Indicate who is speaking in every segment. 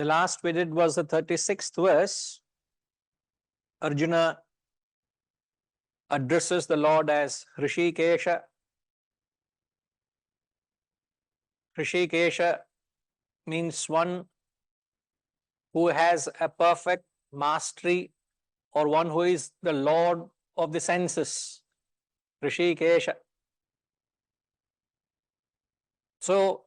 Speaker 1: last we did was the 36th verse. Arjuna addresses the Lord as Hrishikesha. Hrishikesha means one who has a perfect mastery, or one who is the Lord of the senses. Hrishikesha. So,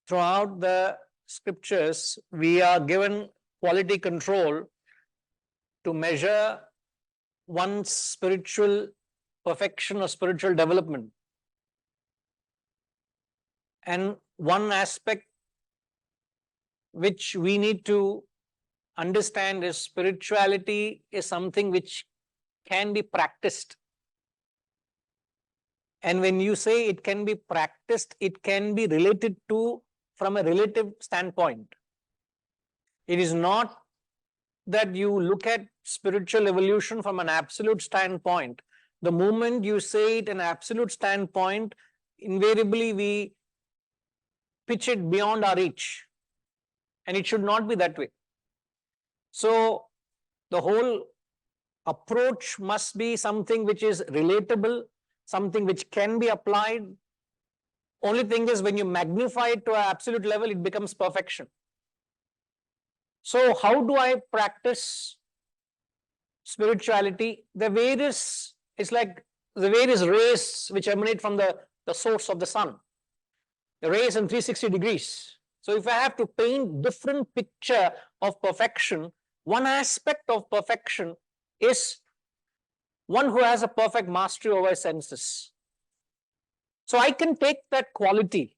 Speaker 1: throughout the scriptures, we are given quality control to measure one's spiritual perfection or spiritual development. And one aspect which we need to understand is spirituality is something which can be practiced. And when you say it can be practiced, it can be related to from a relative standpoint. It is not that you look at spiritual evolution from an absolute standpoint. The moment you say it an absolute standpoint, invariably we pitch it beyond our reach. And it should not be that way. So the whole approach must be something which is relatable, something which can be applied. Only thing is, when you magnify it to an absolute level, it becomes perfection. So how do I practice spirituality? It's like the various rays which emanate from the source of the sun. The rays in 360 degrees. So if I have to paint different picture of perfection, one aspect of perfection is one who has a perfect mastery over his senses. So I can take that quality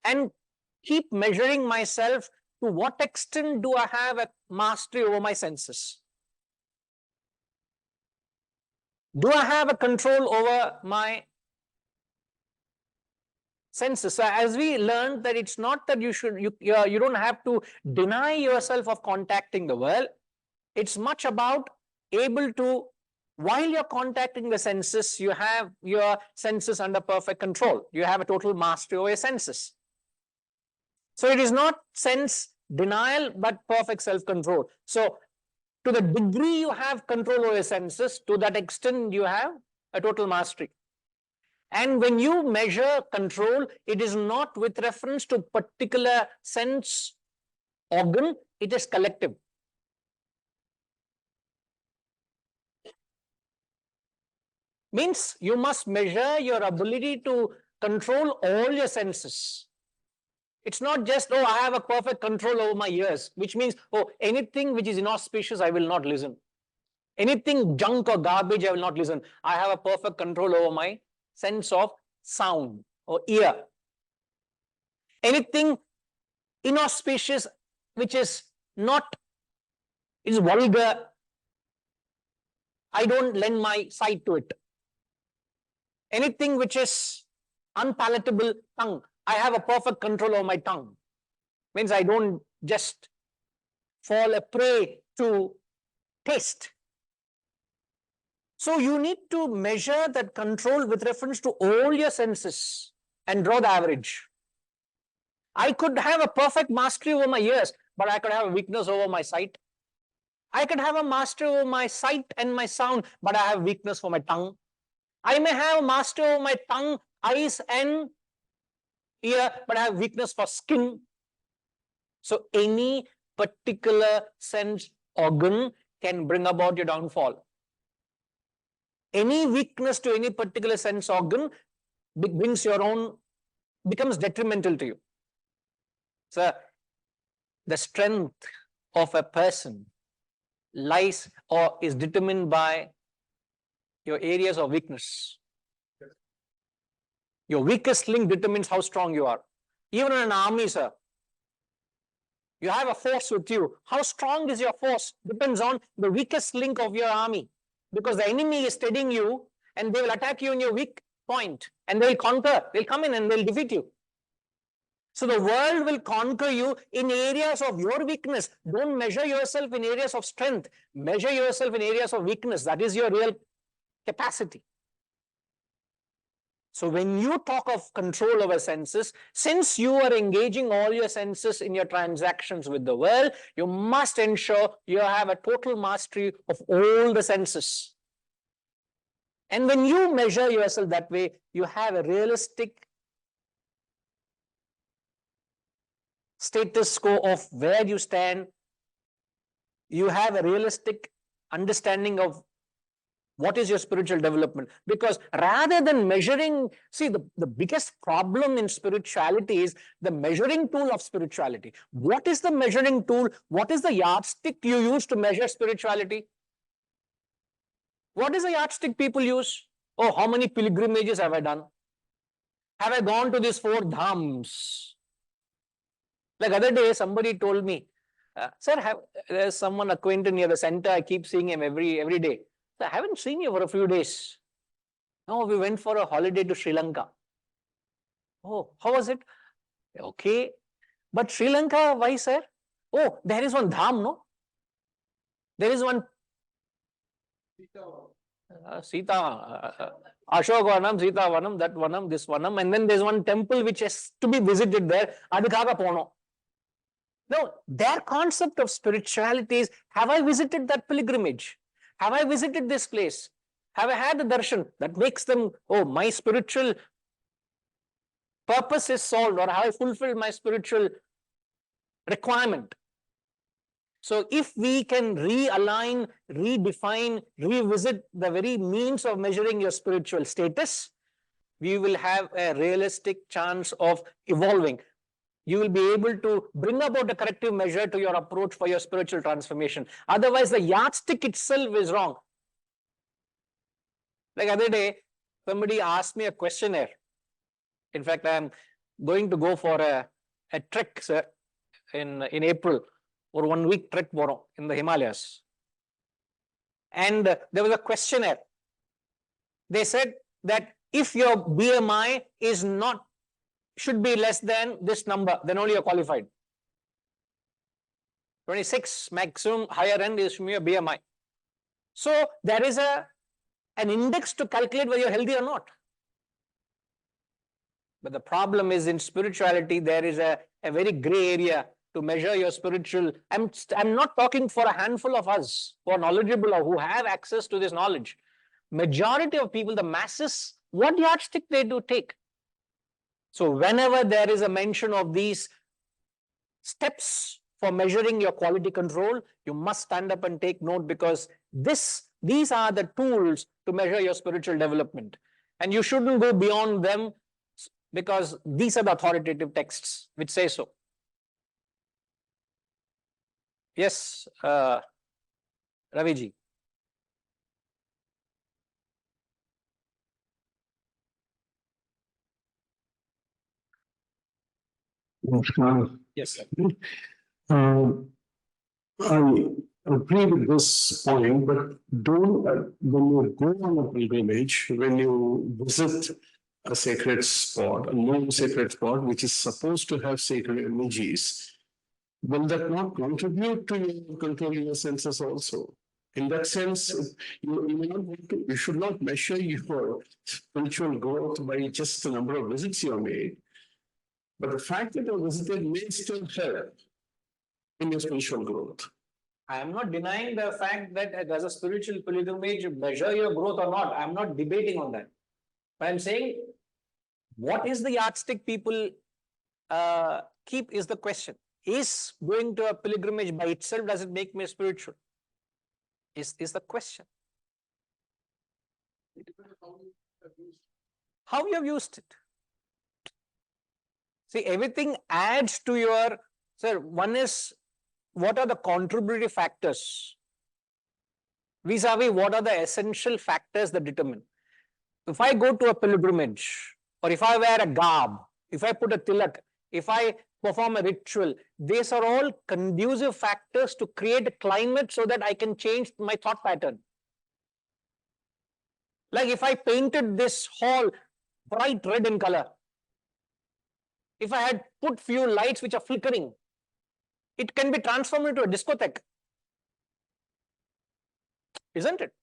Speaker 1: and keep measuring myself to what extent do I have a mastery over my senses. Do I have a control over my senses? So as we learned that it's not that you don't have to deny yourself of contacting the world. It's much about able to, while you're contacting the senses, you have your senses under perfect control. You have a total mastery over your senses. So it is not sense denial, but perfect self-control. So to the degree you have control over your senses, to that extent you have a total mastery. And when you measure control, it is not with reference to particular sense organ, it is collective. Means you must measure your ability to control all your senses. It's not just, oh, I have a perfect control over my ears, which means, oh, anything which is inauspicious, I will not listen. Anything junk or garbage, I will not listen. I have a perfect control over my sense of sound or ear. Anything inauspicious, which is not, is vulgar, I don't lend my sight to it. Anything which is unpalatable, tongue, I have a perfect control over my tongue. Means I don't just fall a prey to taste. So you need to measure that control with reference to all your senses and draw the average. I could have a perfect mastery over my ears, but I could have a weakness over my sight. I could have a mastery over my sight and my sound, but I have weakness for my tongue. I may have mastery over my tongue, eyes and ear, but I have weakness for skin. So any particular sense organ can bring about your downfall. Any weakness to any particular sense organ becomes detrimental to you. So the strength of a person lies or is determined by your areas of weakness. Your weakest link determines how strong you are. Even in an army, sir, you have a force with you. How strong is your force depends on the weakest link of your army. Because the enemy is studying you and they will attack you in your weak point and they'll conquer. They'll come in and they'll defeat you. So the world will conquer you in areas of your weakness. Don't measure yourself in areas of strength. Measure yourself in areas of weakness. That is your real capacity. So when you talk of control over senses, since you are engaging all your senses in your transactions with the world, you must ensure you have a total mastery of all the senses. And when you measure yourself that way, you have a realistic status quo of where you stand. You have a realistic understanding of what is your spiritual development. Because rather than measuring, see, the biggest problem in spirituality is the measuring tool of spirituality. What is the measuring tool? What is the yardstick you use to measure spirituality? What is the yardstick people use? Oh, how many pilgrimages have I done? Have I gone to these 4 dhams? Like other day, somebody told me, sir, there's someone acquainted near the center. I keep seeing him every day. So I haven't seen you for a few days. No, we went for a holiday to Sri Lanka. Oh, how was it? Okay. But Sri Lanka, why, sir? Oh, there is one dham, no? There is one Sita, Ashok Vanam, Sita Vanam, that Vanam, this Vanam, and then there's one temple which has to be visited there, Adhikaga Pono. No, their concept of spirituality is, have I visited that pilgrimage? Have I visited this place? Have I had the darshan? That makes them, oh, my spiritual purpose is solved, or have I fulfilled my spiritual requirement? So if we can realign, redefine, revisit the very means of measuring your spiritual status, we will have a realistic chance of evolving. You will be able to bring about a corrective measure to your approach for your spiritual transformation. Otherwise, the yardstick itself is wrong. Like other day, somebody asked me a questionnaire. In fact, I am going to go for a trek, sir, in April, or 1 week trek in the Himalayas. And there was a questionnaire. They said that if your BMI is not, should be less than this number, then only you're qualified. 26 maximum, higher end is your BMI. So there is an index to calculate whether you're healthy or not. But the problem is in spirituality, there is a very gray area to measure your spiritual. I'm not talking for a handful of us who are knowledgeable or who have access to this knowledge. Majority of people, the masses, what yardstick they do take? So whenever there is a mention of these steps for measuring your quality control, you must stand up and take note, because these are the tools to measure your spiritual development. And you shouldn't go beyond them, because these are the authoritative texts which say so. Yes, Raviji. Yes, sir.
Speaker 2: I agree with this point, but don't, when you go on a pilgrimage, when you visit a sacred spot, a known sacred spot, which is supposed to have sacred energies, will that not contribute to your controlling your senses also? In that sense, you should not measure your spiritual growth by just the number of visits you have made, but the fact that you visited may still help in your spiritual growth.
Speaker 1: I am not denying the fact that as a spiritual pilgrimage, measure your growth or not. I am not debating on that. But I'm saying, what is the yardstick people keep is the question. Is going to a pilgrimage by itself, does it make me spiritual? Is the question. How you have used it. See, everything adds to your, sir, one is, what are the contributory factors? Vis-a-vis, what are the essential factors that determine? If I go to a pilgrimage, or if I wear a garb, if I put a tilak, if I perform a ritual, these are all conducive factors to create a climate so that I can change my thought pattern. Like if I painted this hall bright red in color, if I had put few lights which are flickering, it can be transformed into a discotheque. Isn't it?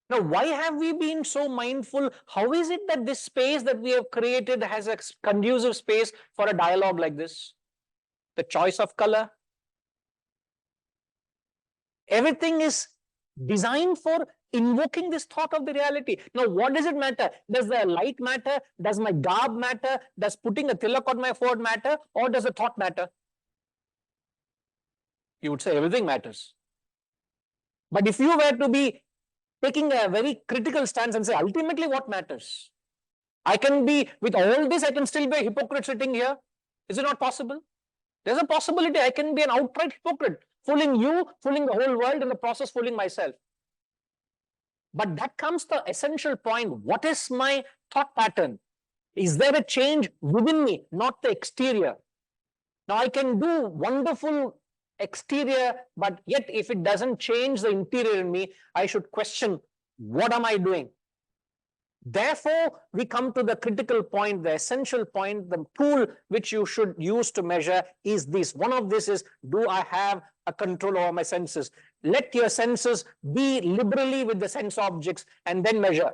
Speaker 1: Now, why have we been so mindful? How is it that this space that we have created has a conducive space for a dialogue like this? The choice of color. Everything is designed for invoking this thought of the reality. Now, what does it matter? Does the light matter? Does my garb matter? Does putting a tilak on my forehead matter? Or does the thought matter? You would say everything matters. But if you were to be taking a very critical stance and say, ultimately, what matters? I can be, with all this, I can still be a hypocrite sitting here. Is it not possible? There's a possibility I can be an outright hypocrite, fooling you, fooling the whole world, in the process fooling myself. But that comes the essential point. What is my thought pattern? Is there a change within me, not the exterior? Now, I can do wonderful exterior, but yet if it doesn't change the interior in me, I should question, what am I doing? Therefore, we come to the critical point, the essential point, the tool which you should use to measure is this. One of this is, do I have a control over my senses? Let your senses be liberally with the sense objects and then measure.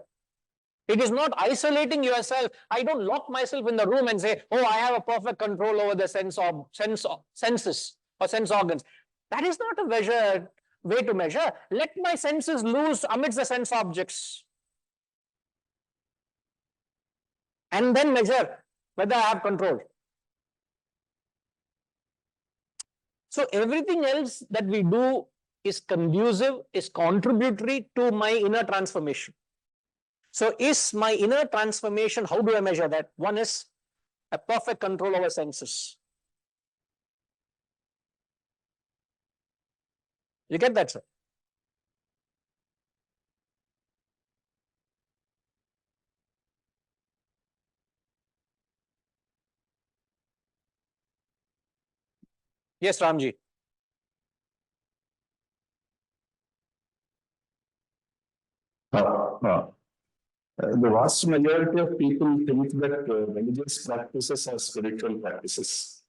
Speaker 1: It is not isolating yourself. I don't lock myself in the room and say, oh, I have a perfect control over the senses or sense organs. That is not a way to measure. Let my senses loose amidst the sense objects. And then measure whether I have control. So everything else that we do is conducive, is contributory to my inner transformation. So is my inner transformation, how do I measure that? One is a perfect control over senses. You get that, sir? Yes, Ramji.
Speaker 3: The vast majority of people think that religious practices are spiritual practices.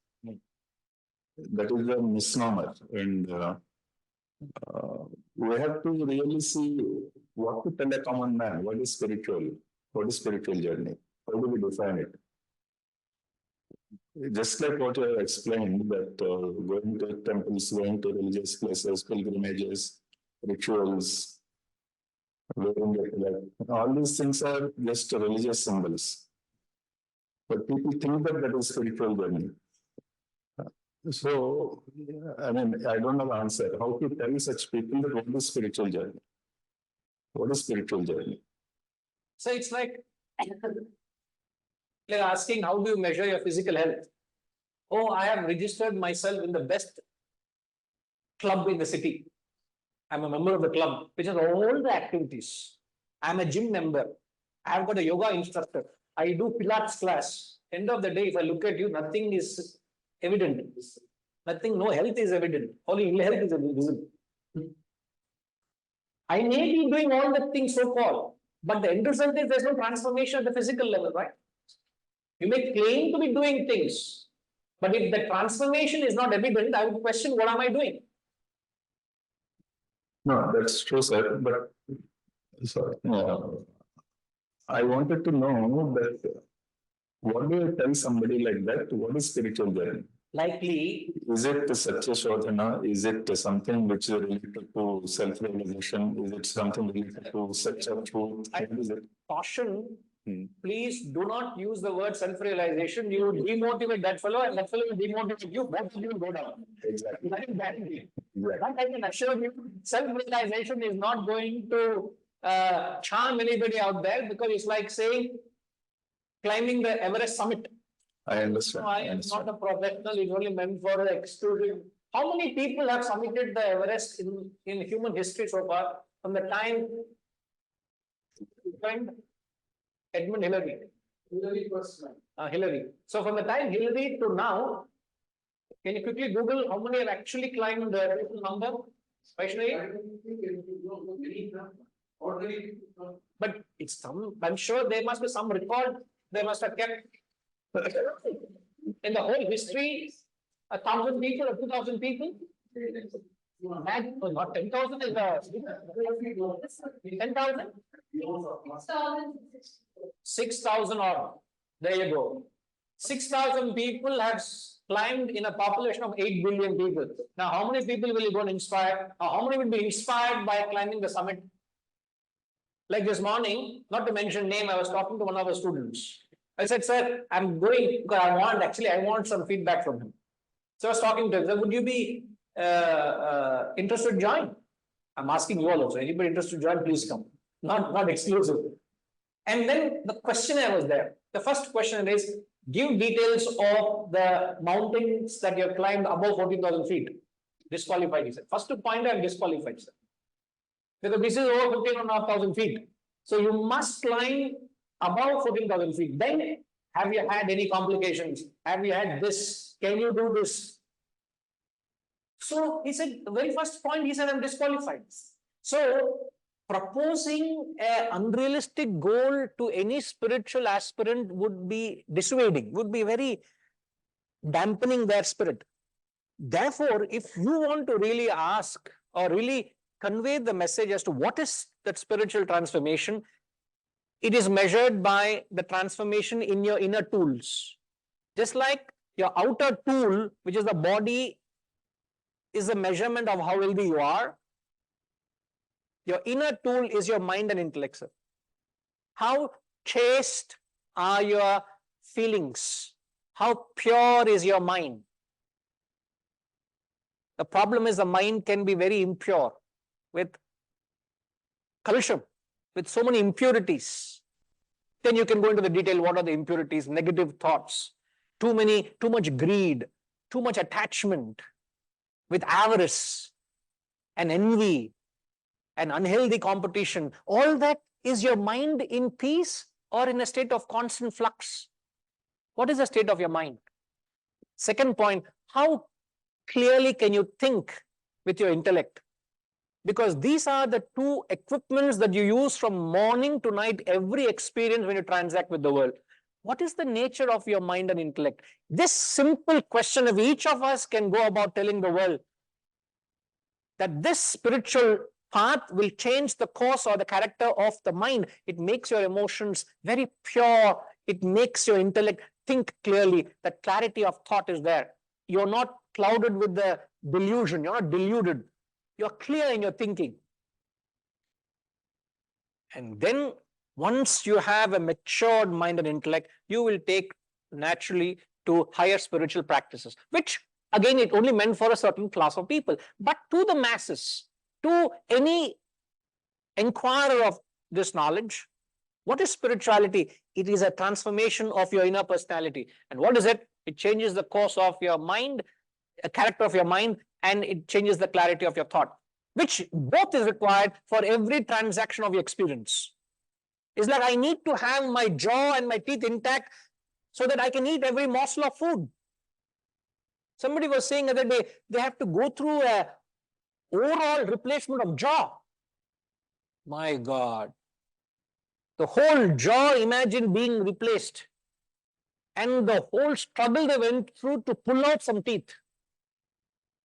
Speaker 3: That is a misnomer, and we have to really see what to tell a common man. What is spiritual journey? How do we define it? Just like what you have explained, that going to temples, going to religious places, pilgrimages, rituals, all these things are just religious symbols. But people think that that is spiritual journey. So, I mean, I don't know the answer. How to tell such people that what is spiritual journey? What is spiritual journey?
Speaker 1: So it's like asking, how do you measure your physical health? Oh, I have registered myself in the best club in the city. I'm a member of the club, which has all the activities. I'm a gym member. I've got a yoga instructor. I do Pilates class. End of the day, if I look at you, nothing is evident. Nothing, no health is evident. Only ill health is visible. I may be doing all the things so-called, but the end result is there's no transformation at the physical level, right? You may claim to be doing things, but if the transformation is not evident, I would question, what am I doing?
Speaker 3: No, that's true, sir. But sorry, I wanted to know that what do you tell somebody like that? What is spiritual journey?
Speaker 1: Likely,
Speaker 3: is it Satya Shodhana? Is it something which is related to self-realization? Is it something related to such a truth? What is it?
Speaker 1: Caution, please do not use the word self-realization. You will demotivate that fellow, and that fellow will demotivate you. Both of you will go down.
Speaker 3: Exactly.
Speaker 1: Exactly. That I can assure you, self-realization is not going to charm anybody out there, because it's like saying climbing the Everest summit.
Speaker 3: I understand.
Speaker 1: No, I am not a professional. It's only meant for the exclusive. How many people have summited the Everest in human history so far? From the time Edmund Hillary. Hillary first. Hillary. So from the time Hillary to now, can you quickly Google how many have actually climbed the number? Vaishnavi? But it's some, I'm sure there must be some record they must have kept. In the whole history, 1,000 people or 2,000 people? Imagine, oh, not 10,000 is 10,000? 6,000 odd. There you go. 6,000 people have climbed in a population of 8 billion people. Now, how many people will you go and inspire? Or how many will be inspired by climbing the summit? Like this morning, not to mention name, I was talking to one of our students. I said, sir, I'm going because I want some feedback from him. So I was talking to him, would you be interested to join? I'm asking you all also, anybody interested to join, please come. Not exclusive. And then the questionnaire was there. The first question is, give details of the mountains that you have climbed above 14,000 feet. Disqualified, he said. First point, I'm disqualified, sir. Because this is over 15,500 feet. So you must climb above 14,000 feet. Then, have you had any complications? Have you had this? Can you do this? So he said, the very first point, he said, I'm disqualified. So proposing an unrealistic goal to any spiritual aspirant would be dissuading, would be very dampening their spirit. Therefore, if you want to really ask or really convey the message as to what is that spiritual transformation, it is measured by the transformation in your inner tools. Just like your outer tool, which is the body, is a measurement of how healthy you are. Your inner tool is your mind and intellect, sir. How chaste are your feelings? How pure is your mind? The problem is the mind can be very impure with kalusham, with so many impurities. Then you can go into the detail, what are the impurities? Negative thoughts, too much greed, too much attachment, with avarice and envy and unhealthy competition. All that is your mind in peace or in a state of constant flux? What is the state of your mind? Second point, how clearly can you think with your intellect? Because these are the two equipments that you use from morning to night, every experience when you transact with the world. What is the nature of your mind and intellect? This simple question of each of us can go about telling the world that this spiritual path will change the course or the character of the mind. It makes your emotions very pure. It makes your intellect think clearly. That clarity of thought is there. You're not clouded with the delusion. You're not deluded. You're clear in your thinking. And then once you have a matured mind and intellect, you will take naturally to higher spiritual practices, which again, it only meant for a certain class of people. But to the masses, to any inquirer of this knowledge, what is spirituality? It is a transformation of your inner personality. And what is it? It changes the course of your mind, a character of your mind, and it changes the clarity of your thought, which both is required for every transaction of your experience. It's like I need to have my jaw and my teeth intact so that I can eat every morsel of food. Somebody was saying the other day, they have to go through a overall replacement of jaw. My God. The whole jaw, imagine being replaced. And the whole struggle they went through to pull out some teeth.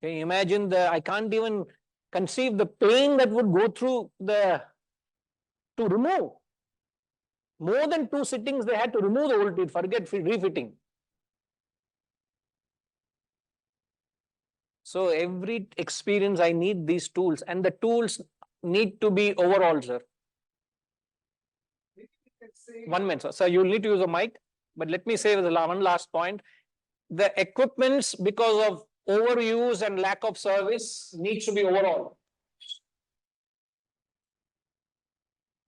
Speaker 1: Can you imagine I can't even conceive the pain that would go through to remove. More than 2 sittings, they had to remove the old teeth, forget refitting. So every experience, I need these tools, and the tools need to be overall, sir. 1 minute, sir. So you'll need to use a mic, but let me say one last point. The equipments, because of overuse and lack of service, needs to be overall.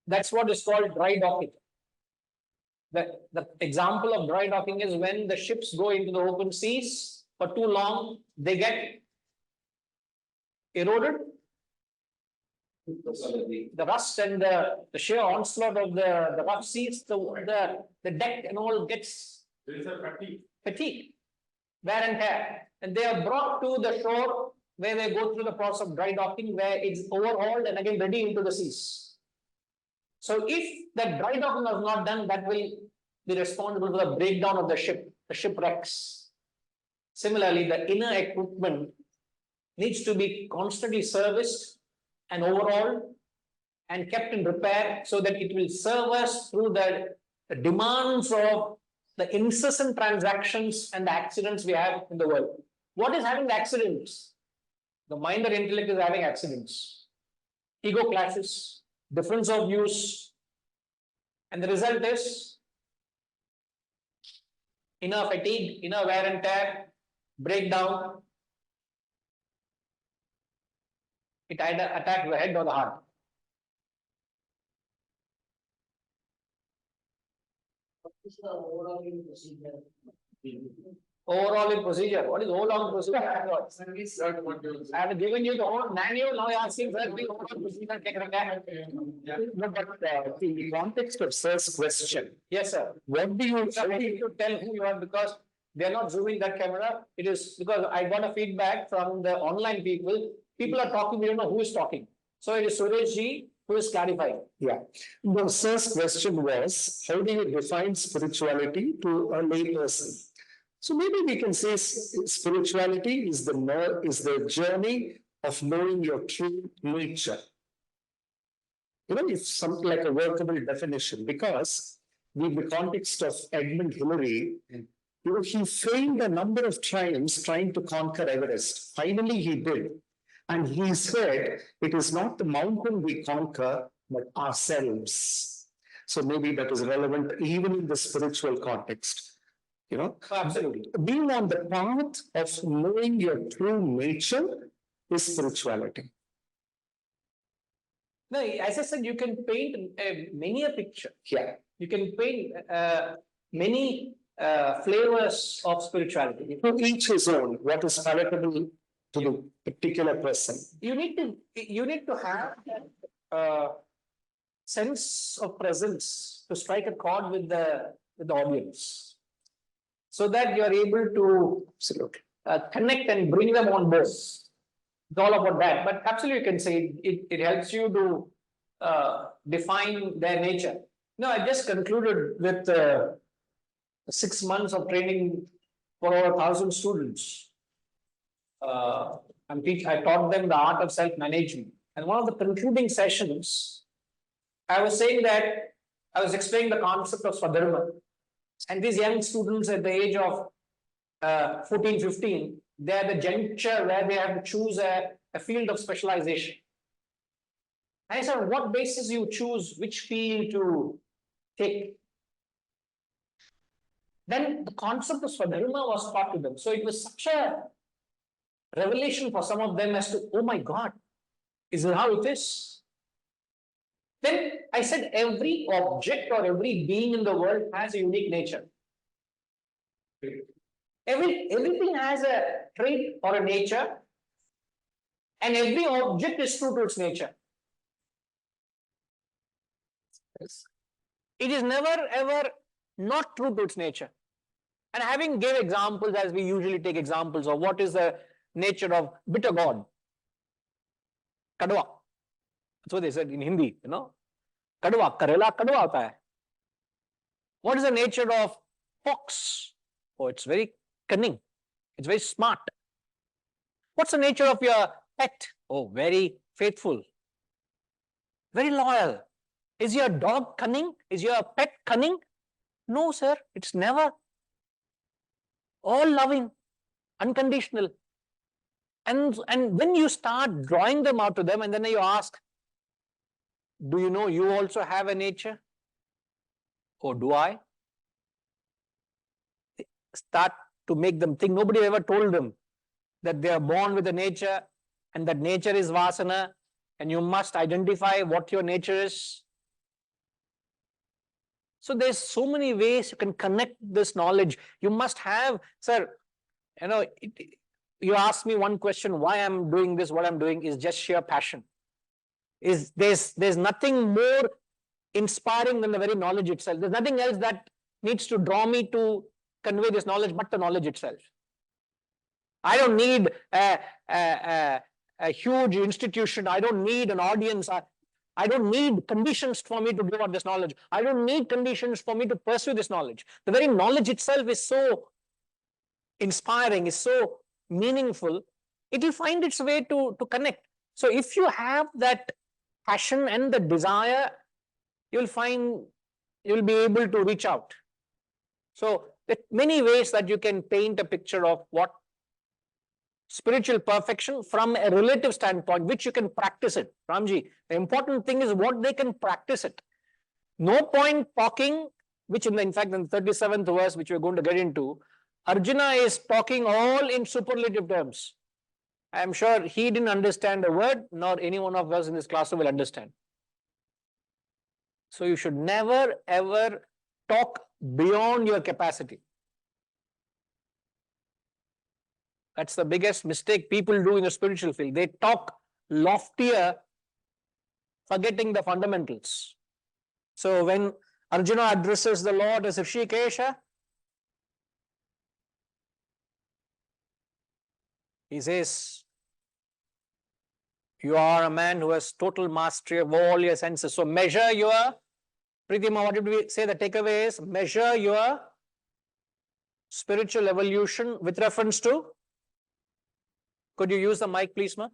Speaker 1: That's what is called dry docking. The example of dry docking is when the ships go into the open seas for too long, they get eroded. The rust and the sheer onslaught of the rough seas, the deck and all gets fatigue, wear and tear. And they are brought to the shore where they go through the process of dry docking, where it's overhauled and again ready into the seas. So if that dry docking was not done, that will be responsible for the breakdown of the ship, the shipwrecks. Similarly, the inner equipment needs to be constantly serviced and overhauled and kept in repair so that it will serve us through the demands of the incessant transactions and the accidents we have in the world. What is having the accidents? The mind or intellect is having accidents. Ego clashes, difference of views, and the result is inner fatigue, inner wear and tear, breakdown. It either attacks the head or the heart. What is the overall procedure? Overall in procedure. What is overall procedure? I have given you the whole manual. Now you're asking for the overall procedure.
Speaker 3: No, but in the context of Sir's question,
Speaker 1: Yes, sir.
Speaker 3: what do you
Speaker 1: So I need to tell who you are because they are not zooming that camera. It is because I got a feedback from the online people. People are talking, we don't know who is talking. So it is Suresh ji who is clarifying.
Speaker 3: Yeah. The Sir's question was, how do you define spirituality to a lay person? So maybe we can say spirituality is the journey of knowing your true nature. It's something like a workable definition because in the context of Edmund Hillary, he failed a number of times trying to conquer Everest. Finally, he did. And he said, it is not the mountain we conquer, but ourselves. So maybe that is relevant even in the spiritual context.
Speaker 1: Absolutely.
Speaker 3: Being on the path of knowing your true nature is spirituality.
Speaker 1: No, as I said, you can paint many a picture.
Speaker 3: Yeah.
Speaker 1: You can paint many flavors of spirituality.
Speaker 3: To each his own, what is palatable to the particular person.
Speaker 1: You need to have that sense of presence to strike a chord with the audience, so that you are able to
Speaker 3: Absolutely.
Speaker 1: connect and bring them on board. It's all about that. But absolutely, you can say it helps you to define their nature. No, I just concluded with 6 months of training for over 1,000 students. I taught them the art of self-management. And one of the concluding sessions, I was saying that I was explaining the concept of Swadharma. And these young students at the age of 14, 15, they're at the juncture where they have to choose a field of specialization. And I said, on what basis you choose which field to take? Then the concept of Swadharma was taught to them. So it was such a revelation for some of them as to, oh my God, is it how it is? Then I said, every object or every being in the world has a unique nature. Everything has a trait or a nature, and every object is true to its nature.
Speaker 3: Yes.
Speaker 1: It is never ever not true to its nature. And having gave examples, as we usually take examples of what is the nature of bitter gourd, kadwa. That's what they said in Hindi, Kadwa, karela kadwa hota hai. What is the nature of fox? Oh, it's very cunning. It's very smart. What's the nature of your pet? Oh, very faithful. Very loyal. Is your dog cunning? Is your pet cunning? No, sir. It's never. All loving, unconditional. And when you start drawing them out to them, and then you ask, do you know you also have a nature? Or do I? Start to make them think. Nobody ever told them that they are born with a nature and that nature is vasana and you must identify what your nature is. So there's so many ways you can connect this knowledge. You must have, sir, you ask me one question, why I'm doing this, what I'm doing is just sheer passion. There's nothing more inspiring than the very knowledge itself. There's nothing else that needs to draw me to convey this knowledge but the knowledge itself. I don't need a huge institution. I don't need an audience. I don't need conditions for me to give out this knowledge. I don't need conditions for me to pursue this knowledge. The very knowledge itself is so inspiring, is so meaningful it will find its way to connect. So if you have that passion and the desire, you'll find you'll be able to reach out. So there are many ways that you can paint a picture of what spiritual perfection from a relative standpoint, which you can practice it. Ramji, the important thing is what they can practice it. No point talking, which in fact in the 37th verse, which we're going to get into, Arjuna is talking all in superlative terms. I'm sure he didn't understand a word, nor any one of us in this class will understand. So you should never ever talk beyond your capacity. That's the biggest mistake people do in the spiritual field. They talk loftier, forgetting the fundamentals. So when Arjuna addresses the Lord as Rishikesha, he says, you are a man who has total mastery of all your senses. So measure your, Pritima, what did we say the takeaway is? Measure your spiritual evolution with reference to, could you use the mic please, ma?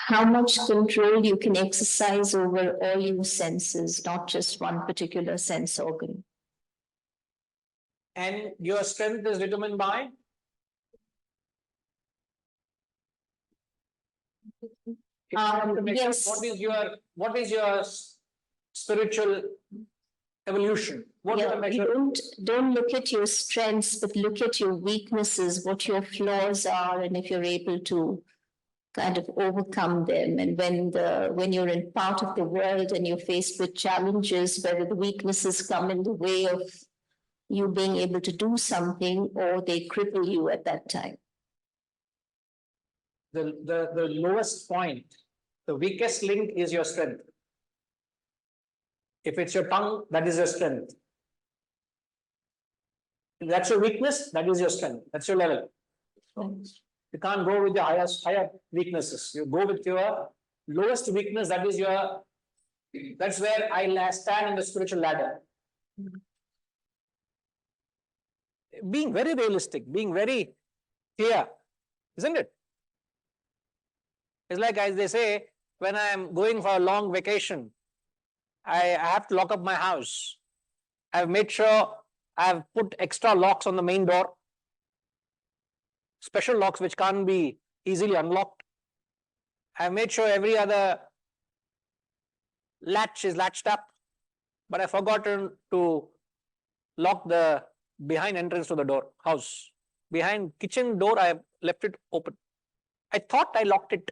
Speaker 4: How much control you can exercise over all your senses, not just one particular sense organ.
Speaker 1: And your strength is determined by?
Speaker 4: Yes.
Speaker 1: What is your spiritual evolution? What are the measures?
Speaker 4: Don't look at your strengths, but look at your weaknesses, what your flaws are, and if you're able to kind of overcome them. And when you're in part of the world and you're faced with challenges, whether the weaknesses come in the way of you being able to do something or they cripple you at that time.
Speaker 1: The lowest point, the weakest link is your strength. If it's your tongue, that is your strength. If that's your weakness, that is your strength. That's your level. You can't go with the higher weaknesses. You go with your lowest weakness, that's where I stand in the spiritual ladder. Being very realistic, being very clear, isn't it? It's like, as they say, when I am going for a long vacation, I have to lock up my house. I've made sure I've put extra locks on the main door, special locks which can't be easily unlocked. I've made sure every other latch is latched up, but I've forgotten to lock the behind entrance to the door, house. Behind kitchen door, I have left it open. I thought I locked it.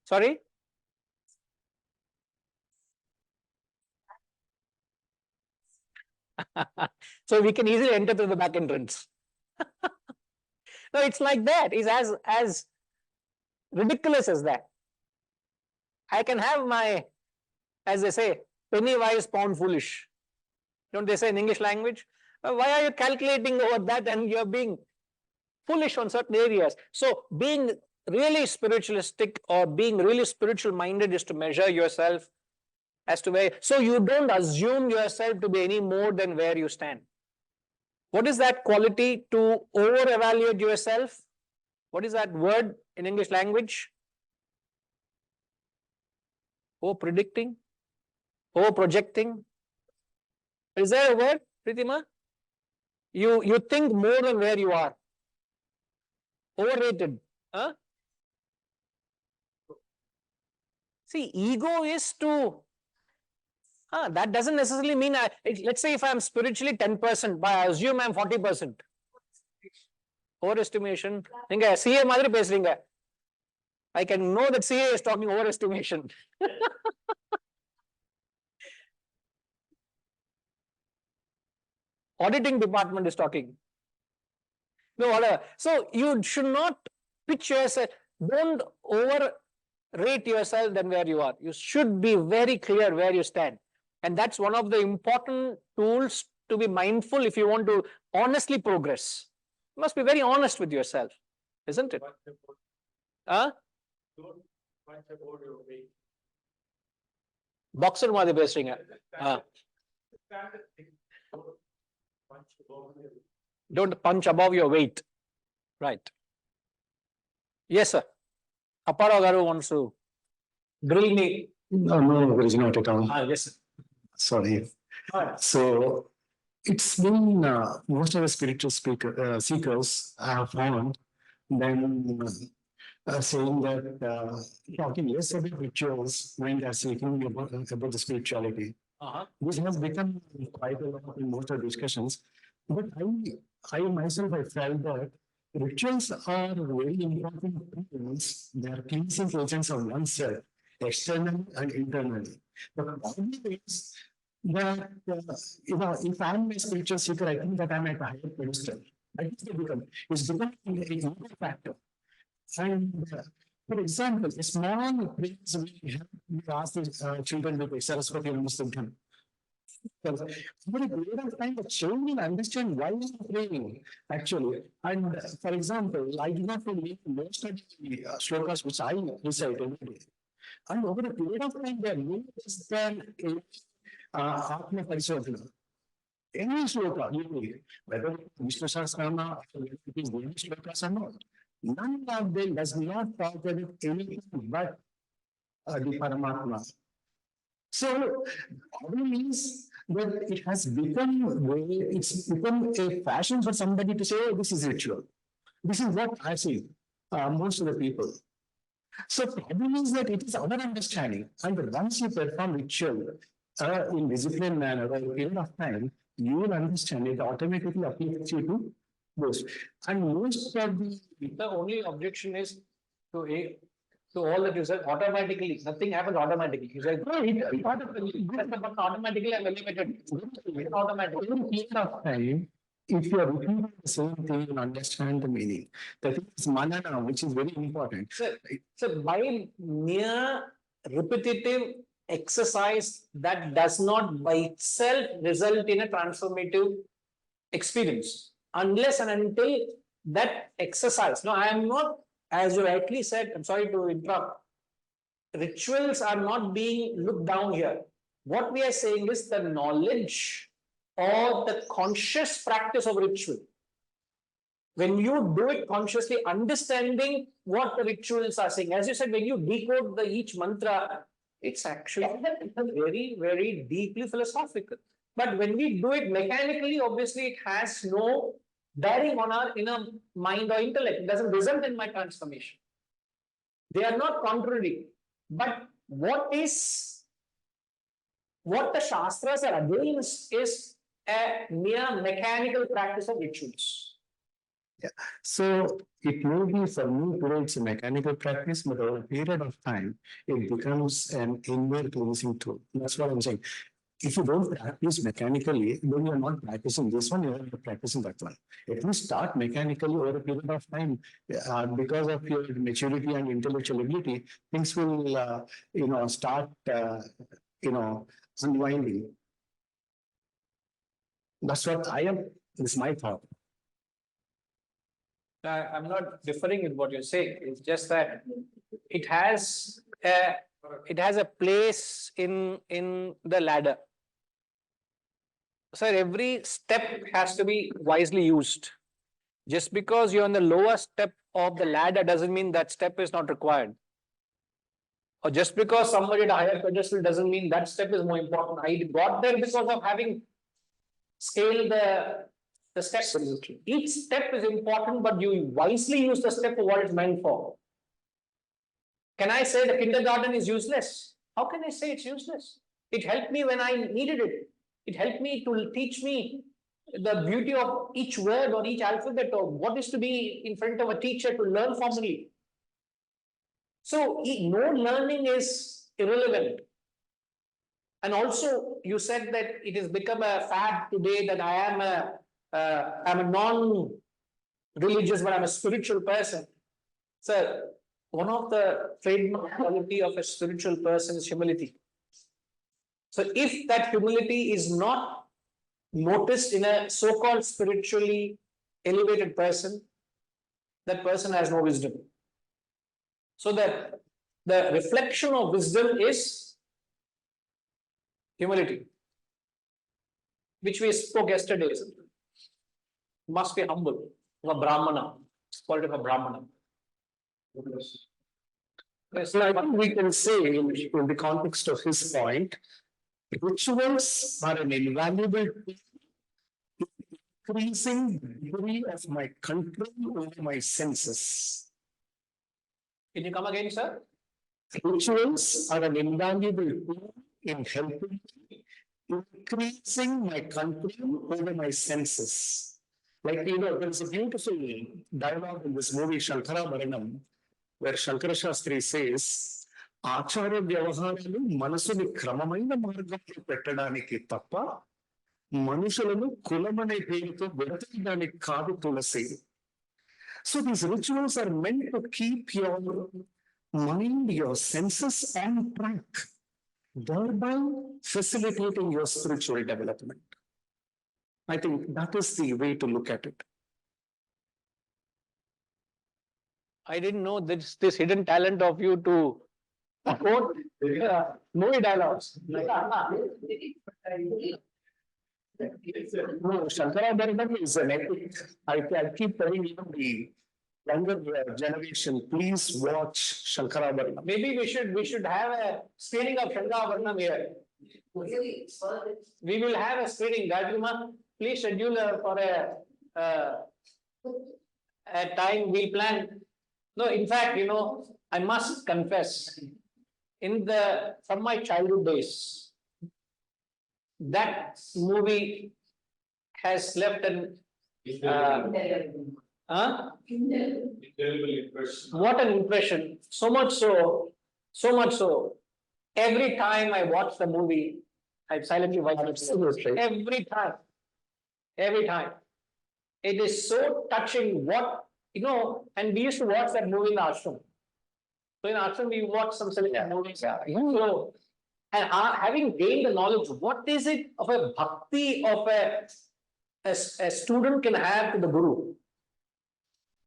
Speaker 1: Sorry? So we can easily enter through the back entrance. No, it's like that. It's as ridiculous as that. I can have my, as they say, penny wise, pound foolish. Don't they say in English language? Why are you calculating over that and you're being foolish on certain areas? So being really spiritualistic or being really spiritual minded is to measure yourself as to where, so you don't assume yourself to be any more than where you stand. What is that quality to over-evaluate yourself? What is that word in English language? Over-predicting? Over-projecting? Is there a word, Pritima? You think more than where you are. Overrated. Huh? See, ego is to, that doesn't necessarily mean, let's say if I'm spiritually 10%, but I assume I'm 40%. Overestimation. CA madri pesringa. I can know that CA is talking overestimation. Auditing department is talking. No, whatever. So you should not pitch yourself, don't overrate yourself than where you are. You should be very clear where you stand. And that's one of the important tools to be mindful if you want to honestly progress. You must be very honest with yourself, isn't it? Boxer மாதிரி பேசுறீங்க. Don't punch above your weight. Right. Yes, sir. Apparo Garu wants to grill me.
Speaker 2: No, no, there is not at all.
Speaker 1: Yes, sir.
Speaker 2: Sorry. So it's been most of the spiritual seekers I have found them saying that talking less about rituals when they are seeking about the spirituality. This has become quite a lot in most of the discussions. But I myself, I felt that rituals are very important things. They are cleansing agents of oneself, externally and internally. The problem is that, if I'm a spiritual seeker, I think that I'm at a higher pedestal. I think it's becoming a human factor. And for example, a small praise we ask the children with Saraswati and Muslim. Over a period of time, the children will understand why we are praying, actually. And for example, I do not believe most of the shlokas which I recite every day. And over a period of time, they are more than Atma Parisodhana. Any shloka, whether Vishnu Sahasranama or it is Devi shlokas or not, none of them does not talk about anything but the Paramatma. So, problem is that it's become a fashion for somebody to say, oh, this is ritual. This is what I see, most of the people. So, problem is that it is our understanding. And once you perform ritual in disciplined manner over a period of time, you will understand it automatically applies you to those. And most of
Speaker 1: the only objection is to all that you said, automatically, nothing happens automatically. You said,
Speaker 2: but
Speaker 1: automatically I'm elevated. Automatically.
Speaker 2: over a period of time, if you are repeating the same thing, you understand the meaning. That is manana, which is very important.
Speaker 1: So by mere repetitive exercise, that does not by itself result in a transformative experience. Unless and until that exercise. No, I am not, as you rightly said, I'm sorry to interrupt. Rituals are not being looked down here. What we are saying is the knowledge or the conscious practice of ritual. When you do it consciously, understanding what the rituals are saying. As you said, when you decode each mantra, it's actually very, very deeply philosophical. But when we do it mechanically, obviously it has no bearing on our inner mind or intellect. It doesn't result in my transformation. They are not contrary. But what the Shastras are against is a mere mechanical practice of rituals.
Speaker 2: Yeah. So it may be for me today it's a mechanical practice, but over a period of time, it becomes an inward cleansing tool. That's what I'm saying. If you don't practice mechanically, then you're not practicing this one, you're practicing that one. If you start mechanically over a period of time, because of your maturity and intellectual ability, things will, start, unwinding. That's what this is my thought.
Speaker 1: I'm not differing with what you say. It's just that it has a place in the ladder. Sir, every step has to be wisely used. Just because you're on the lower step of the ladder doesn't mean that step is not required. Or just because somebody at a higher pedestal doesn't mean that step is more important. I got there because of having scaled the steps.
Speaker 2: Absolutely.
Speaker 1: Each step is important, but you wisely use the step for what it's meant for. Can I say the kindergarten is useless? How can I say it's useless? It helped me when I needed it. It helped me to teach me the beauty of each word or each alphabet or what is to be in front of a teacher to learn formally. So no learning is irrelevant. And also you said that it has become a fad today that I'm a non-religious, but I'm a spiritual person. Sir, one of the trademark quality of a spiritual person is humility. So if that humility is not noticed in a so-called spiritually elevated person, that person has no wisdom. So that the reflection of wisdom is Humility, which we spoke yesterday, isn't it? Must be humble. A Brahmana, it's called a Brahmana. Yes,
Speaker 3: So I think we can say in the context of his point, rituals are an invaluable tool increasing the degree of my control over my senses.
Speaker 1: Can you come again, sir?
Speaker 3: Rituals are an invaluable tool in helping me increasing my control over my senses. Like, there's a beautiful dialogue in this movie, Shankara Bharanam, where Shankara Shastri says, Achara Vyavaharalu Manasuni Kramamaina Margamlo Pettaniki Tappa, Manushalanu Kulamane Peruto Vedatani Kadu Tulasi. So these rituals are meant to keep your mind, your senses on track, thereby facilitating your spiritual development. I think that is the way to look at it.
Speaker 1: I didn't know this hidden talent of you to quote movie dialogues.
Speaker 3: No, Shankara Bharanam is an epic. I keep telling even the younger generation, please watch Shankara Bharanam.
Speaker 1: Maybe we should have a screening of Shankara Bharanam here. We will have a screening. Gajrima, please schedule for a time we plan. No, in fact, I must confess, from my childhood days, that movie has left an what an impression. So much so, every time I watch the movie, I silently watch it. Every time. It is so touching and we used to watch that movie in ashram. So in ashram, we watch some select movies. So, and having gained the knowledge, what is it of a bhakti of a student can have to the Guru?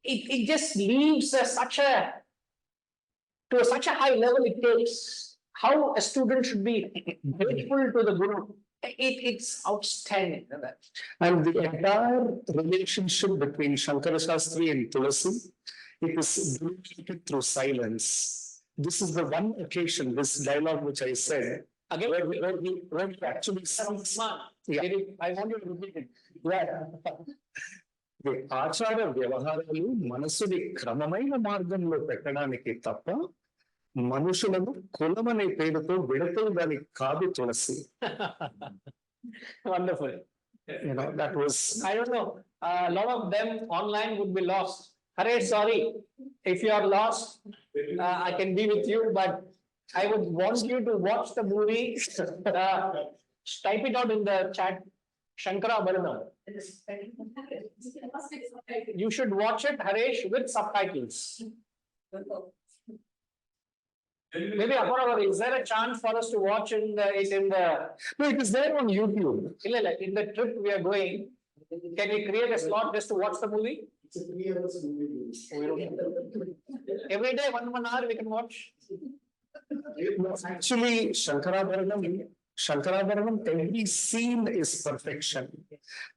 Speaker 1: It just leaves such a high level it takes. How a student should be grateful to the Guru. It's outstanding.
Speaker 3: And the entire relationship between Shankara Shastri and Tulasi, it is delineated through silence. This is the one occasion, this dialogue which I said,
Speaker 1: Again,
Speaker 3: where he actually sounds. Yeah.
Speaker 1: I want you to repeat it.
Speaker 3: Yeah. The Achara Vyavaharalu Manasudi Kramamaina Margamlo Pettaniki Tappa, Manushalanu Kulamane Peduto Vidatal Dani Kadu Tulasi.
Speaker 1: Wonderful.
Speaker 3: That was.
Speaker 1: I don't know. A lot of them online would be lost. Hare, sorry. If you are lost, I can be with you, but I would want you to watch the movie. Type it out in the chat. Shankara Bharanam. You should watch it, Haresh, with subtitles. Maybe Aparava, is there a chance for us to watch
Speaker 3: No, it is there on YouTube.
Speaker 1: In the trip we are going, can we create a slot just to watch the movie?
Speaker 2: It's a 3 hours movie.
Speaker 1: Every day, 1 hour we can watch.
Speaker 3: Actually, Shankara Bharanam, every scene is perfection.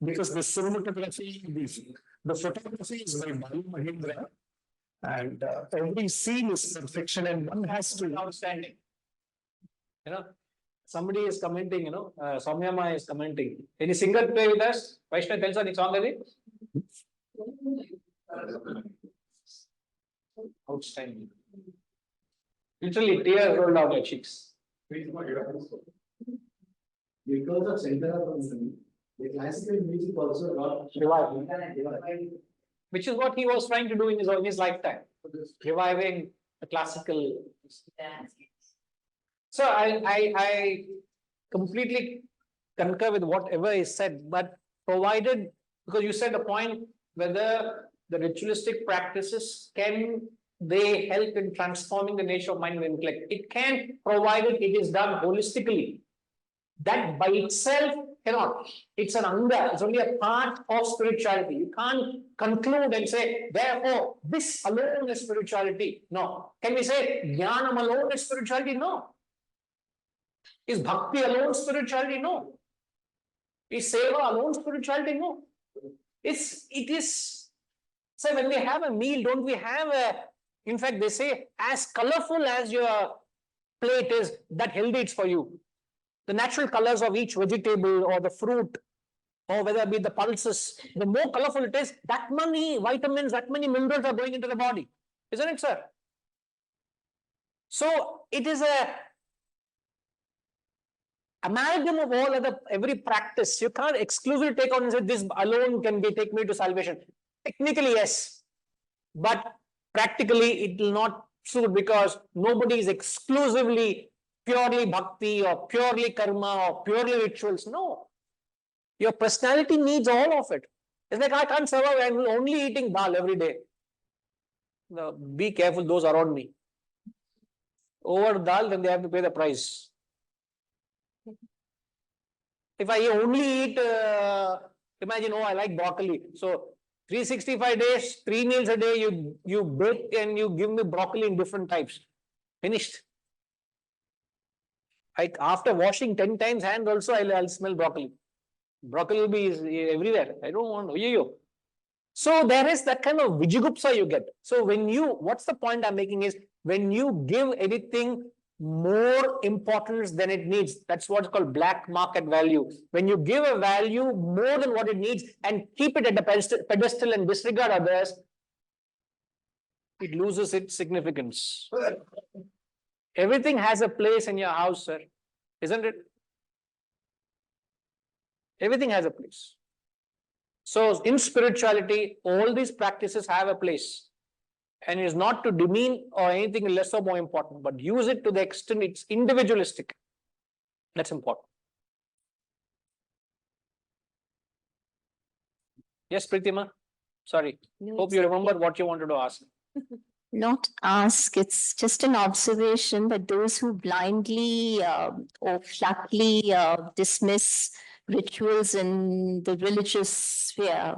Speaker 3: Because the cinematography, the photography is by Balu Mahindra. And every scene is perfection, and one has to.
Speaker 1: Outstanding. Somebody is commenting, Soumyama is commenting. Any singer play with us? Vaishnav, tells us the song of it. Outstanding. Literally tears rolled down your cheeks.
Speaker 2: Because of Shankara, the classical music also got
Speaker 1: revived. Which is what he was trying to do in his lifetime, reviving the classical. So I completely concur with whatever is said, but provided, because you said the point whether the ritualistic practices can they help in transforming the nature of mind and intellect. It can, provided it is done holistically. That by itself cannot. It's an anga. It's only a part of spirituality. You can't conclude and say, therefore, this alone is spirituality. No. Can we say, jnanam alone is spirituality? No. Is bhakti alone spirituality? No. Is seva alone spirituality? No. It is. So when we have a meal, don't we have a, in fact, they say as colorful as your plate is, that healthy it's for you. The natural colors of each vegetable or the fruit, or whether it be the pulses, the more colorful it is, that many vitamins, that many minerals are going into the body. Isn't it, sir? So it is a amalgam of all other, every practice. You can't exclusively take on and say this alone can be take me to salvation. Technically, yes, but practically it will not suit, because nobody is exclusively purely bhakti or purely karma or purely rituals. No, your personality needs all of it. It's like I can't survive, I'm only eating dal every day. Now, be careful those around me. Over dal, then they have to pay the price. If I only eat, imagine, oh, I like broccoli. So 365 days, 3 meals a day, you bake and you give me broccoli in different types. Finished. After washing 10 times hand also, I'll smell broccoli. Broccoli will be everywhere. I don't want, yo. So there is that kind of vijigupsa you get. So when what's the point I'm making is, when you give anything more importance than it needs, that's what's called black market value. When you give a value more than what it needs and keep it at the pedestal and disregard others, it loses its significance. Everything has a place in your house, sir, isn't it? Everything has a place. So in spirituality, all these practices have a place, and it is not to demean or anything less or more important, but use it to the extent it's individualistic. That's important. Yes, Pritima. Sorry.
Speaker 4: No,
Speaker 1: Hope
Speaker 4: it's
Speaker 1: you remember
Speaker 4: okay.
Speaker 1: what you wanted to ask.
Speaker 4: Not ask, it's just an observation, but those who blindly or flatly dismiss rituals in the religious sphere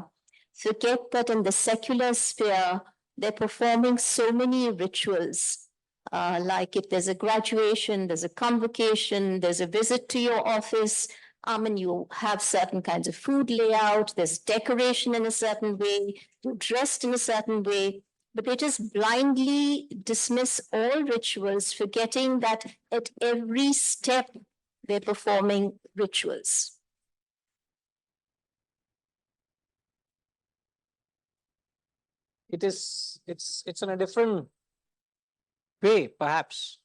Speaker 4: forget that in the secular sphere, they're performing so many rituals. Like if there's a graduation, there's a convocation, there's a visit to your office, and you have certain kinds of food layout, there's decoration in a certain way, you're dressed in a certain way. But they just blindly dismiss all rituals, forgetting that at every step they're performing rituals.
Speaker 1: It's in a different way, perhaps.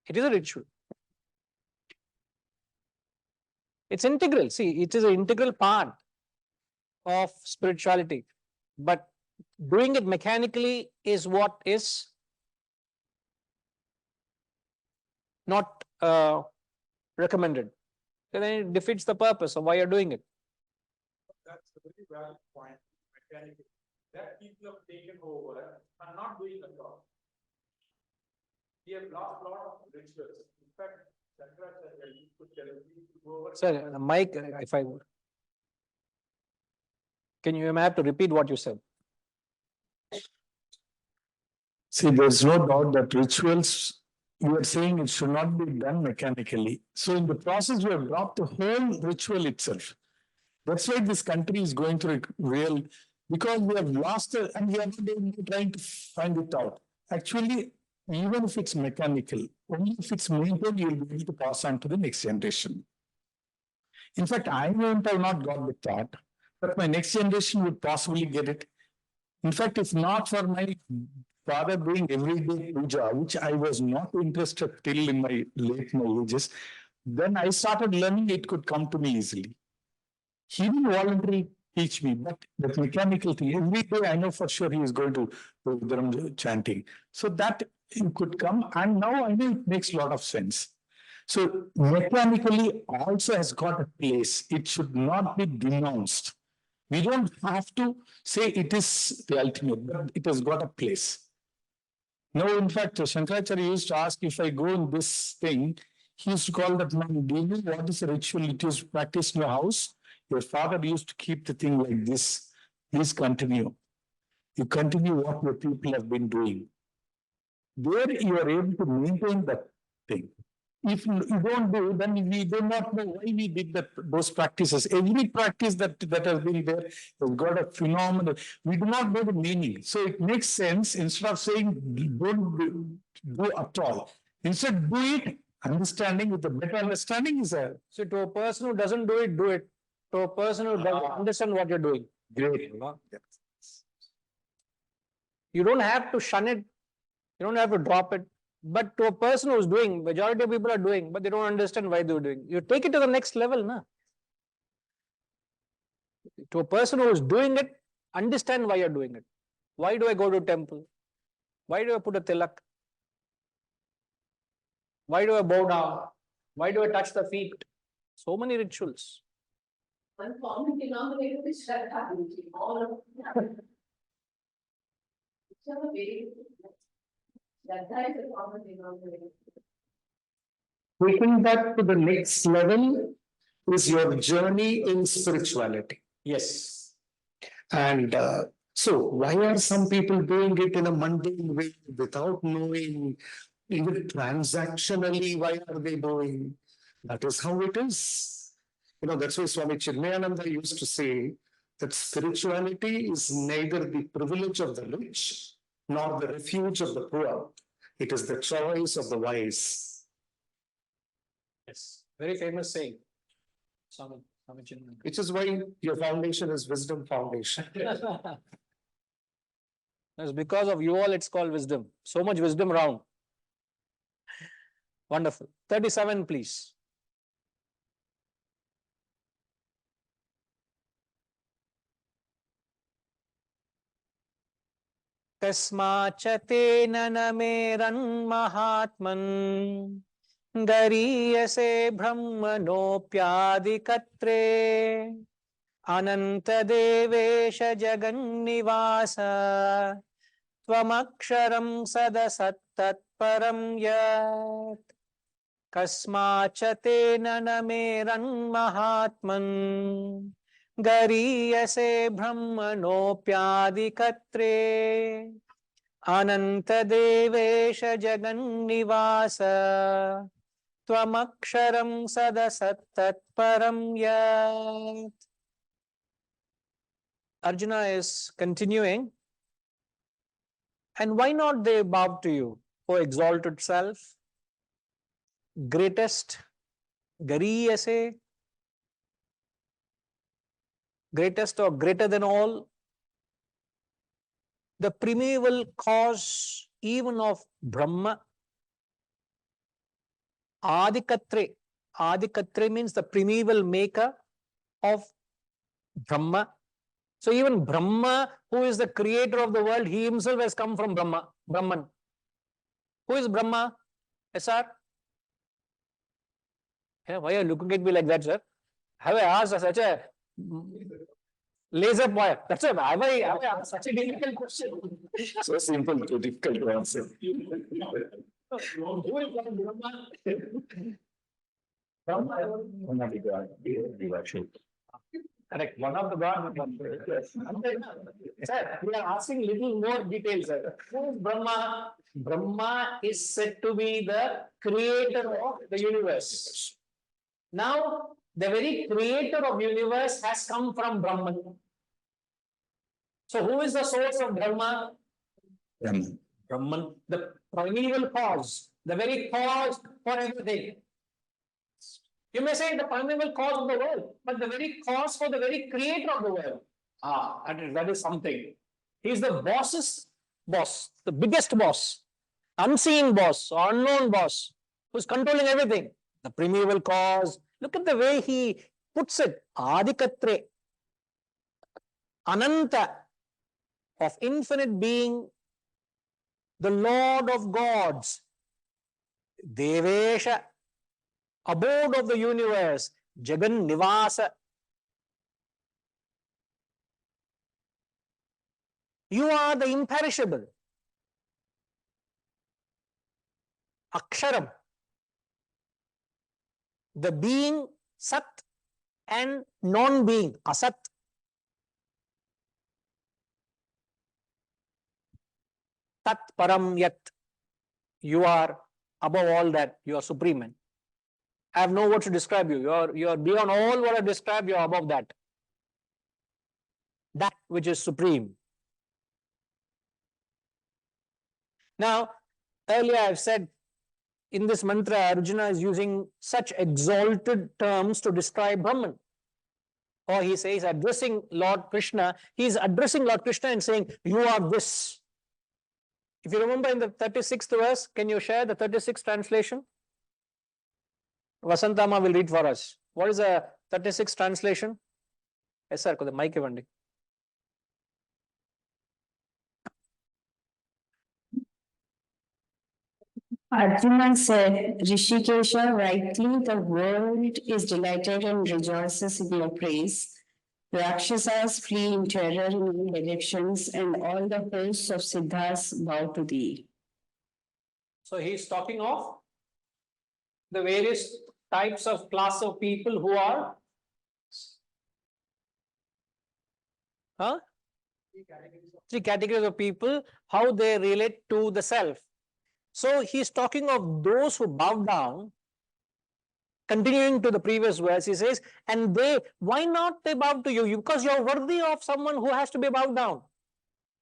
Speaker 1: It is a ritual. It's integral. See, it is an integral part of spirituality, but doing it mechanically is what is not recommended. Then it defeats the purpose of why you're doing it.
Speaker 5: That's a very valid point. Mechanically, that people have taken over and not doing at all. We have lost a lot of rituals. In fact, Shankaracharya used to tell people to go over.
Speaker 1: Sir, Mike, if I would. You may have to repeat what you said.
Speaker 2: See, there's no doubt that rituals, you are saying it should not be done mechanically. So in the process, we have dropped the whole ritual itself. That's why this country is going through real, because we have lost it and we are not trying to find it out. Actually, even if it's mechanical, only if it's maintained, you'll be able to pass on to the next generation. In fact, I won't have not got the thought, but my next generation would possibly get it. In fact, if not for my father doing everyday puja, which I was not interested till in my late ages, then I started learning it could come to me easily. He didn't voluntarily teach me, but the mechanical thing, every day I know for sure he is going to do Dharam chanting. So that it could come, and now I know it makes a lot of sense. So mechanically also has got a place. It should not be denounced. We don't have to say it is the ultimate, but it has got a place. No, in fact, Shankaracharya used to ask if I go in this thing, he used to call that man, do you know what is the ritual it is practiced in your house? Your father used to keep the thing like this. Please continue. You continue what your people have been doing. There you are able to maintain that thing.
Speaker 6: if you don't do, then we do not know why we did those practices. Every practice that has been there has got a phenomenal. We do not know the meaning, so it makes sense instead of saying don't do at all. Instead, do it. Understanding with the better understanding is a
Speaker 1: So to a person who doesn't do it, do it. To a person who doesn't understand what you're doing.
Speaker 6: great.
Speaker 1: You don't have to shun it. You don't have to drop it. But to a person who's doing, majority of people are doing, but they don't understand why they're doing. You take it to the next level, na? To a person who is doing it, understand why you're doing it. Why do I go to temple? Why do I put a tilak? Why do I bow down? Why do I touch the feet? So many rituals.
Speaker 4: One common denominator is Shraddha, all of them. Shraddha is a common denominator.
Speaker 3: Taking that to the next level is your journey in spirituality.
Speaker 1: Yes.
Speaker 3: And so, why are some people doing it in a mundane way without knowing, even transactionally, why are they doing? That is how it is. You know, that's why Swami Chinmayananda used to say that spirituality is neither the privilege of the rich nor the refuge of the poor. It is the choice of the wise.
Speaker 1: Yes. Very famous saying. Swami Chinmayananda.
Speaker 3: Which is why your foundation is Wisdom Foundation.
Speaker 1: That's because of you all, it's called wisdom. So much wisdom around. Wonderful. 37, please. कस्माच्च तेन न मेरन्महात्मन् गरीयसे ब्रह्मणोऽप्यादिकत्रे अनन्तदेवेश जगन्निवास त्वमक्षरं सदसत्तत्परं यत् कस्माच्च तेन न मेरन्महात्मन् गरीयसे ब्रह्मणोऽप्यादिकत्रे अनन्तदेवेश जगन्निवास त्वमक्षरं सदसत्तत्परं यत्. Arjuna is continuing. And why not they bow to you, O exalted self, greatest, gariyase, greatest or greater than all, the primeval cause even of Brahma, Adikatre. Adikatre means the primeval maker of Brahma. So even Brahma, who is the creator of the world, he himself has come from Brahma, Brahman. Who is Brahma? SR? Yeah, why are you looking at me like that, sir? Have I asked such a laser boy? That's it. Have I asked such a difficult question?
Speaker 3: So simple, too difficult to answer.
Speaker 1: Who is Brahma? Correct. One of the God. Sir, we are asking little more details, sir. Who is Brahma? Brahma is said to be the creator of the universe. Now, the very creator of universe has come from Brahman. So, who is the source of Brahma?
Speaker 6: Brahman.
Speaker 1: Brahman, the primeval cause, the very cause for everything. You may say the primeval cause of the world, but the very cause for the very creator of the world. That is something. He is the boss's boss, the biggest boss, unseen boss or unknown boss, who's controlling everything. The primeval cause. Look at the way he puts it. Adikatre. Ananta, of infinite being, the Lord of gods. Devesha, abode of the universe. Jagan Nivasa. You are the imperishable. Aksharam, the being Sat and non-being Asat. Tat Param Yat. You are above all that, you are supreme. I have no words to describe you. You're beyond all what I described, you're above that. That which is supreme. Now, earlier I've said in this mantra, Arjuna is using such exalted terms to describe Brahman. Or he says, addressing Lord Krishna, he's addressing Lord Krishna and saying, you are this. If you remember in the 36th verse, can you share the 36th translation? Vasantama will read for us. What is the 36th translation? Yes, sir. The mic evandi.
Speaker 7: Arjuna said, Rishikesha, rightly the world is delighted and rejoices in your praise. Rakshasas flee in terror in all directions, and all the hosts of Siddhas bow to thee.
Speaker 1: So he's talking of the various types of class of people who are three categories of people, how they relate to the self. So he's talking of those who bow down. Continuing to the previous verse, he says, and they, why not they bow to you? Because you're worthy of someone who has to be bowed down.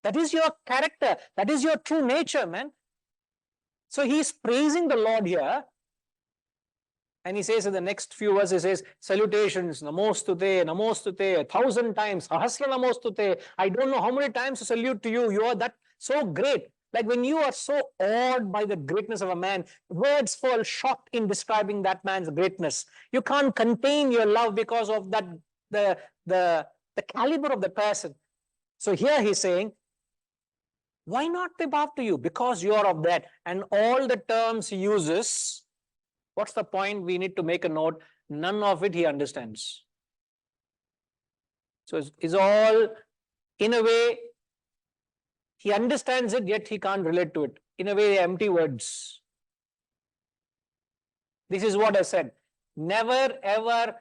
Speaker 1: That is your character. That is your true nature, man. So he's praising the Lord here. And he says in the next few verses, he says, salutations, namostute, 1,000 times, sahasra namostute. I don't know how many times to salute to you. You are that so great. Like when you are so awed by the greatness of a man, words fall short in describing that man's greatness. You can't contain your love because of that, the caliber of the person. So here he's saying, why not they bow to you? Because you are of that. And all the terms he uses, what's the point? We need to make a note. None of it he understands. So it's all, in a way, he understands it, yet he can't relate to it. In a way, empty words. This is what I said. Never ever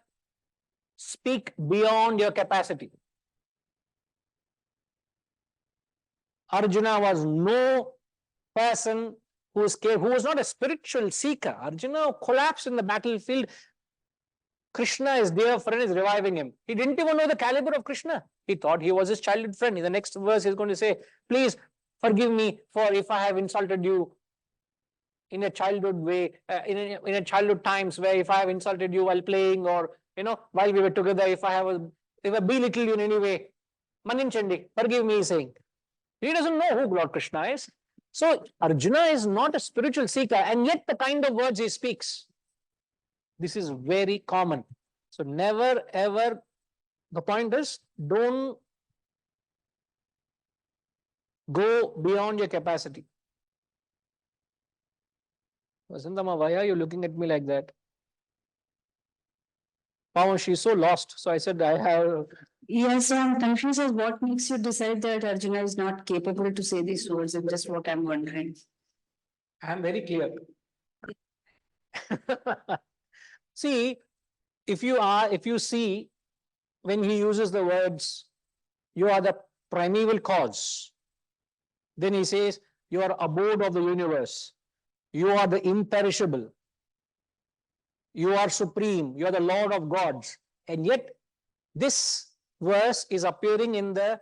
Speaker 1: speak beyond your capacity. Arjuna was no person who was not a spiritual seeker. Arjuna collapsed in the battlefield. Krishna, his dear friend, is reviving him. He didn't even know the caliber of Krishna. He thought he was his childhood friend. In the next verse, he's going to say, please forgive me for if I have insulted you in a childhood way, in a childhood times where if I have insulted you while playing or, while we were together, if I belittled you in any way, Maninchandi, forgive me, he's saying. He doesn't know who Lord Krishna is. So Arjuna is not a spiritual seeker, and yet the kind of words he speaks, this is very common. So never ever, the point is, don't go beyond your capacity. Vasantama, why are you looking at me like that? Pawan, she's so lost. So I said, I have.
Speaker 7: Yes, I'm confused as what makes you decide that Arjuna is not capable to say these words, and just what I'm wondering.
Speaker 1: I'm very clear. See, if you see, when he uses the words, you are the primeval cause, then he says, you are abode of the universe, you are the imperishable, you are supreme, you are the Lord of gods. And yet, this verse is appearing in the,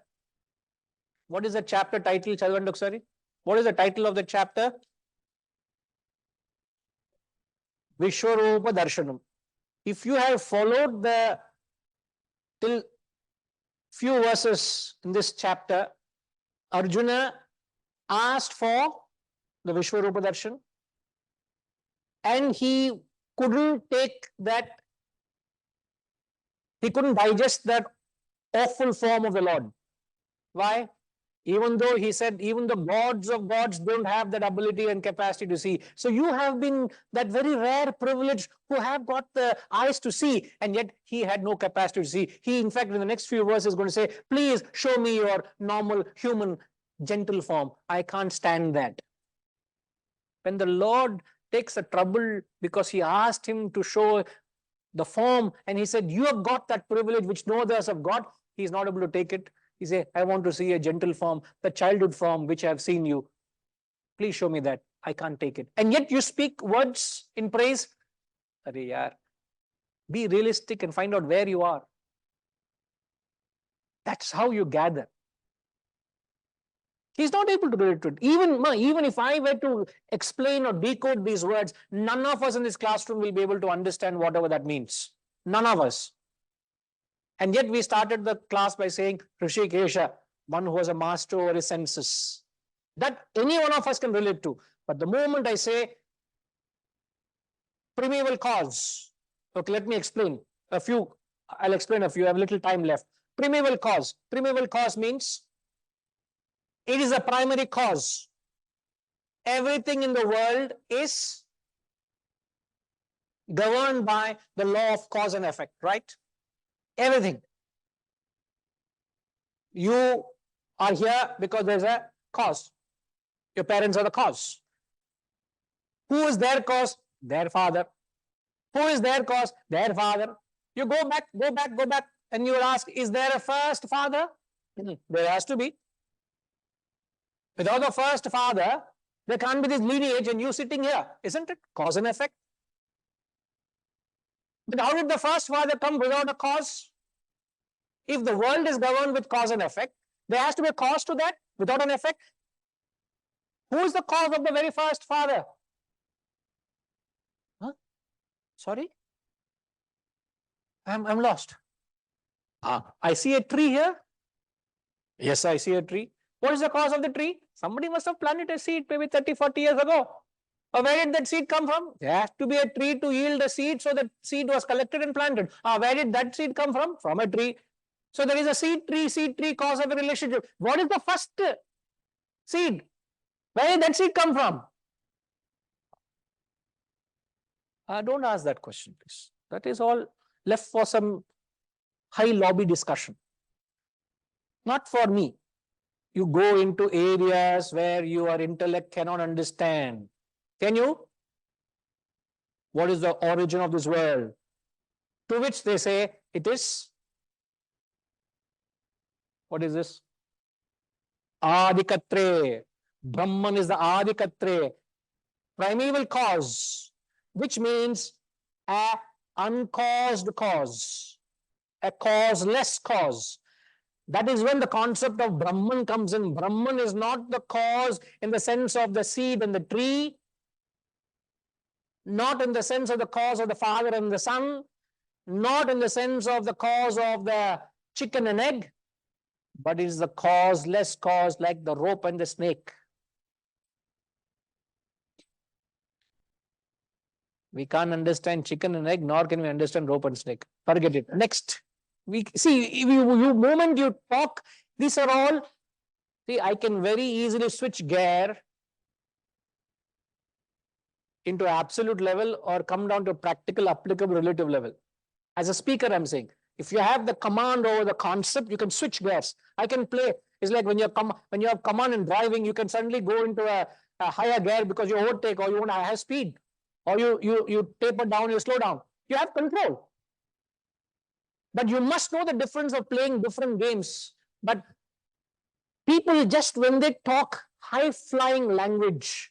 Speaker 1: what is the chapter title, Chalvan Duksari? What is the title of the chapter? Vishwarupa Darshanam. If you have followed the till few verses in this chapter, Arjuna asked for the Vishwarupa Darshan, and he couldn't take that, he couldn't digest that awful form of the Lord. Why? Even though he said, even the gods of gods don't have that ability and capacity to see. So you have been that very rare privilege who have got the eyes to see, and yet he had no capacity to see. He, in fact, in the next few verses is going to say, please show me your normal, human, gentle form. I can't stand that. When the Lord takes a trouble because he asked him to show the form, and he said, you have got that privilege which no others have got, he is not able to take it. He said, I want to see a gentle form, the childhood form which I have seen you. Please show me that. I can't take it. And yet you speak words in praise. Arey yaar, be realistic and find out where you are. That's how you gather. He's not able to relate to it. Even if I were to explain or decode these words, none of us in this classroom will be able to understand whatever that means. None of us. And yet we started the class by saying, Rishikesha, one who was a master over his senses. That any one of us can relate to. But the moment I say primeval cause, okay, let me explain a few. I'll explain a few. I have little time left. Primeval cause. Primeval cause means it is a primary cause. Everything in the world is governed by the law of cause and effect, right? Everything. You are here because there's a cause. Your parents are the cause. Who is their cause? Their father. Who is their cause? Their father. You go back, and you will ask, is there a first father? There has to be. Without the first father, there can't be this lineage and you sitting here, isn't it? Cause and effect. But how did the first father come without a cause? If the world is governed with cause and effect, there has to be a cause to that without an effect. Who is the cause of the very first father? Huh? Sorry? I'm lost. I see a tree here. Yes, I see a tree. What is the cause of the tree? Somebody must have planted a seed maybe 30, 40 years ago. Or where did that seed come from? There has to be a tree to yield a seed, so that seed was collected and planted. Where did that seed come from? From a tree. So there is a seed tree cause of a relationship. What is the first seed? Where did that seed come from? Don't ask that question, please. That is all left for some high lobby discussion. Not for me. You go into areas where your intellect cannot understand. Can you? What is the origin of this world? To which they say it is. What is this? Adikatre. Brahman is the Adikatre. Primeval cause, which means a uncaused cause, a causeless cause. That is when the concept of Brahman comes in. Brahman is not the cause in the sense of the seed and the tree, not in the sense of the cause of the father and the son, not in the sense of the cause of the chicken and egg, but it is the causeless cause like the rope and the snake. We can't understand chicken and egg, nor can we understand rope and snake. Forget it. Next. We see, you moment you talk, these are all, see, I can very easily switch gear into absolute level or come down to practical, applicable, relative level. As a speaker, I'm saying, if you have the command over the concept, you can switch gears. I can play. It's like when you have command in driving, you can suddenly go into a higher gear because you overtake or you want a higher speed, or you taper down, you slow down. You have control. But you must know the difference of playing different games. But people just when they talk high-flying language,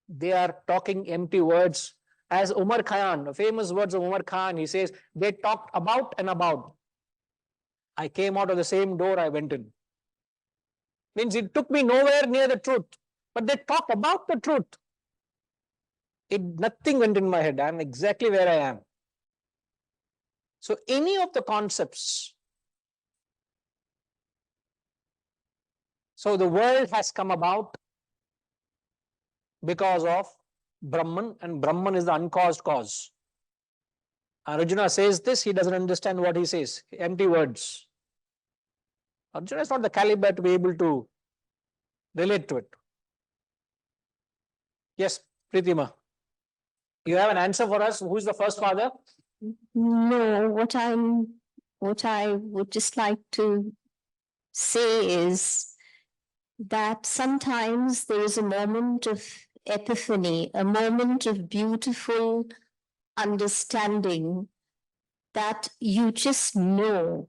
Speaker 1: they are talking empty words. As Umar Khayyam, the famous words of Umar Khayyam, he says, they talked about and about. I came out of the same door I went in. Means it took me nowhere near the truth. But they talked about the truth. Nothing went in my head. I'm exactly where I am. So any of the concepts. So the world has come about because of Brahman, and Brahman is the uncaused cause. Arjuna says this, he doesn't understand what he says. Empty words. Arjuna is not the caliber to be able to relate to it. Yes, Pritima. You have an answer for us? Who is the first father?
Speaker 4: No, what I would just like to say is that sometimes there is a moment of epiphany, a moment of beautiful understanding that you just know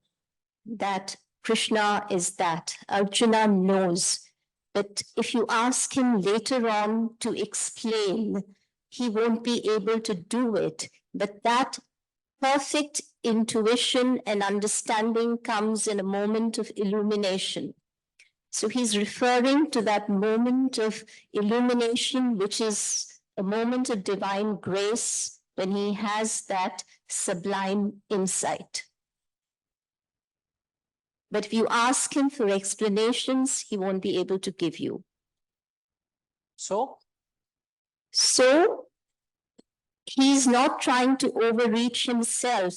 Speaker 4: that Krishna is that. Arjuna knows. But if you ask him later on to explain, he won't be able to do it. But that perfect intuition and understanding comes in a moment of illumination. So he's referring to that moment of illumination, which is a moment of divine grace when he has that sublime insight. But if you ask him for explanations, he won't be able to give you.
Speaker 1: So,
Speaker 4: So he's not trying to overreach himself.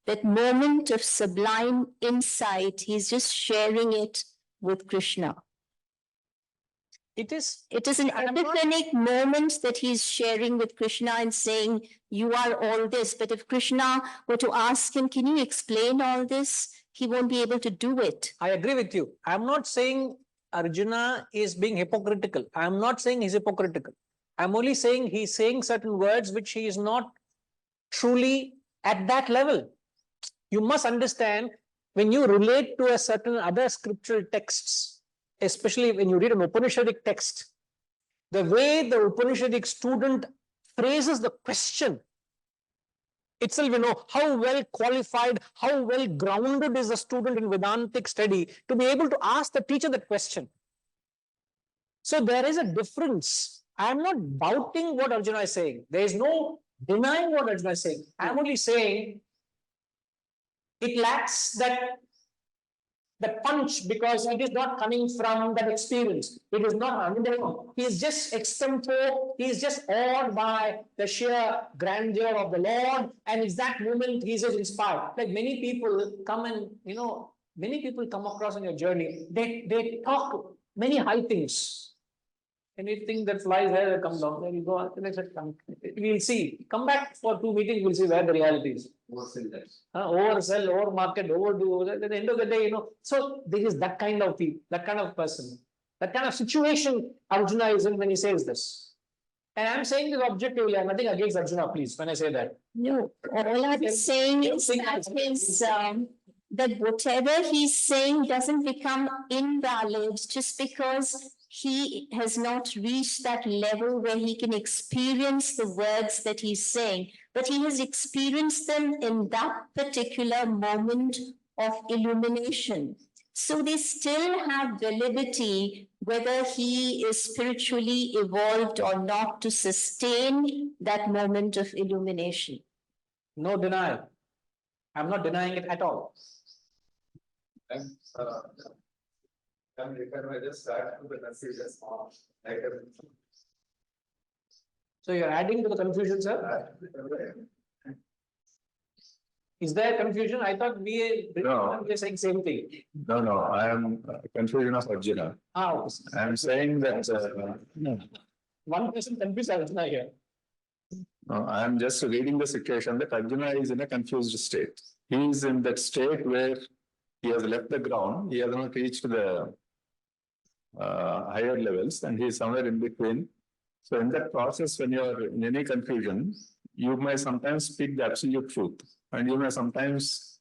Speaker 4: That moment of sublime insight, he's just sharing it with Krishna.
Speaker 1: it is,
Speaker 4: It is an epiphanic moment that he's sharing with Krishna and saying, you are all this. But if Krishna were to ask him, can you explain all this? He won't be able to do it.
Speaker 1: I agree with you. I'm not saying Arjuna is being hypocritical. I'm not saying he's hypocritical. I'm only saying he's saying certain words which he is not truly at that level. You must understand, when you relate to a certain other scriptural texts, especially when you read an Upanishadic text, the way the Upanishadic student phrases the question itself, you know, how well qualified, how well grounded is a student in Vedantic study to be able to ask the teacher that question. So there is a difference. I am not doubting what Arjuna is saying. There is no denying what Arjuna is saying. I am only saying it lacks that punch because it is not coming from that experience. It is not, I mean, he is just extempore, he is just awed by the sheer grandeur of the Lord, and it's that moment he is just inspired. Like many people come and, you know, many people come across on your journey, they talk many high things. Anything that flies high will come down. Then you go on to the next one. We'll see. Come back for 2 meetings, we'll see where the reality is. Oversell, overmarket, overdo. At the end of the day, you know. So there is that kind of people, that kind of person, that kind of situation Arjuna is in when he says this. And I'm saying this objectively. I'm nothing against Arjuna, please, when I say that.
Speaker 4: No, all I'm saying is that whatever he's saying doesn't become invalid just because he has not reached that level where he can experience the words that he's saying, but he has experienced them in that particular moment of illumination. So they still have validity whether he is spiritually evolved or not to sustain that moment of illumination.
Speaker 1: No denial. I'm not denying it at all. So you're adding to the confusion, sir? Is there confusion? I thought we're saying same thing.
Speaker 6: No, I am confusion of Arjuna.
Speaker 1: Ah,
Speaker 6: I am saying that,
Speaker 1: one person confused Arjuna here.
Speaker 6: no, I am just reading the situation that Arjuna is in a confused state. He is in that state where he has left the ground, he has not reached the higher levels, and he is somewhere in between. So in that process, when you are in any confusion, you may sometimes speak the absolute truth, and you may sometimes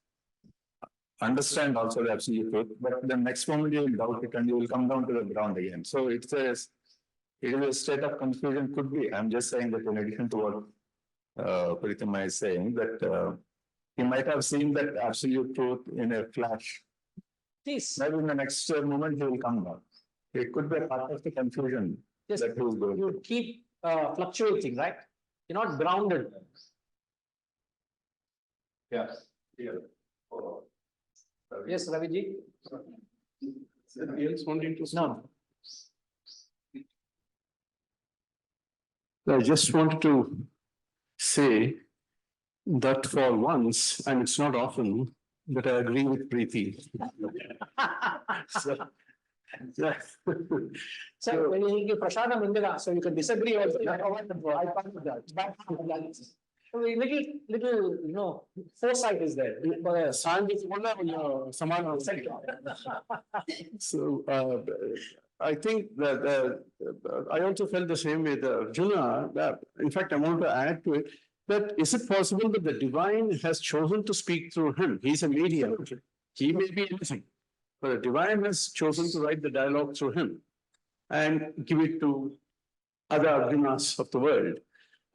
Speaker 6: understand also the absolute truth, but the next moment you will doubt it and you will come down to the ground again. So it is a state of confusion, could be. I'm just saying that in addition to what Pritama is saying, that he might have seen that absolute truth in a flash.
Speaker 1: Please,
Speaker 6: Maybe in the next moment he will come down. It could be a part of the confusion
Speaker 1: just
Speaker 6: that he is going
Speaker 1: you
Speaker 6: through.
Speaker 1: keep fluctuating, right? You're not grounded.
Speaker 6: Yes.
Speaker 1: Yes, Raviji?
Speaker 2: Somebody else wanting to?
Speaker 1: No.
Speaker 2: I just wanted to say that for once, and it's not often, that I agree with Preeti.
Speaker 1: Sir, when you give prasadam Indira, so you can disagree also. I part of that. So a little, you know, foresight is there.
Speaker 2: So I think that I also felt the same way. The Arjuna, in fact, I want to add to it that is it possible that the divine has chosen to speak through him? He's a medium. He may be anything, but the divine has chosen to write the dialogue through him and give it to other Arjunas of the world.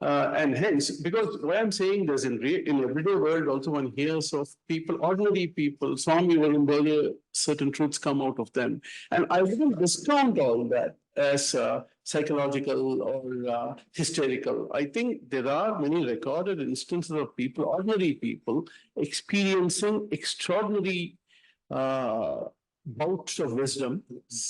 Speaker 2: And hence, because what I'm saying is in everyday world also one hears of people, ordinary people, Swami Varundaya, certain truths come out of them. And I wouldn't discount all that as psychological or hysterical. I think there are many recorded instances of people, ordinary people, experiencing extraordinary bouts of wisdom,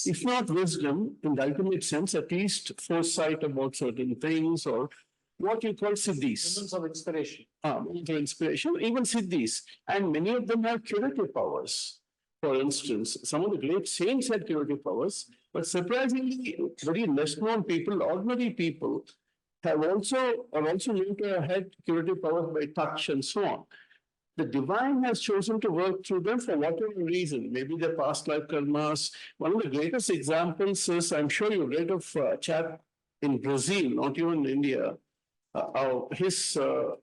Speaker 2: if not wisdom in the ultimate sense, at least foresight about certain things or what you call siddhis.
Speaker 1: Moments of inspiration.
Speaker 2: Moments of inspiration, even siddhis. And many of them have curative powers. For instance, some of the great saints had curative powers, but surprisingly, very less known people, ordinary people, are also known to have had curative powers by touch and so on. The divine has chosen to work through them for whatever reason, maybe their past life karmas. One of the greatest examples is, I'm sure you read of Chap in Brazil, not even India.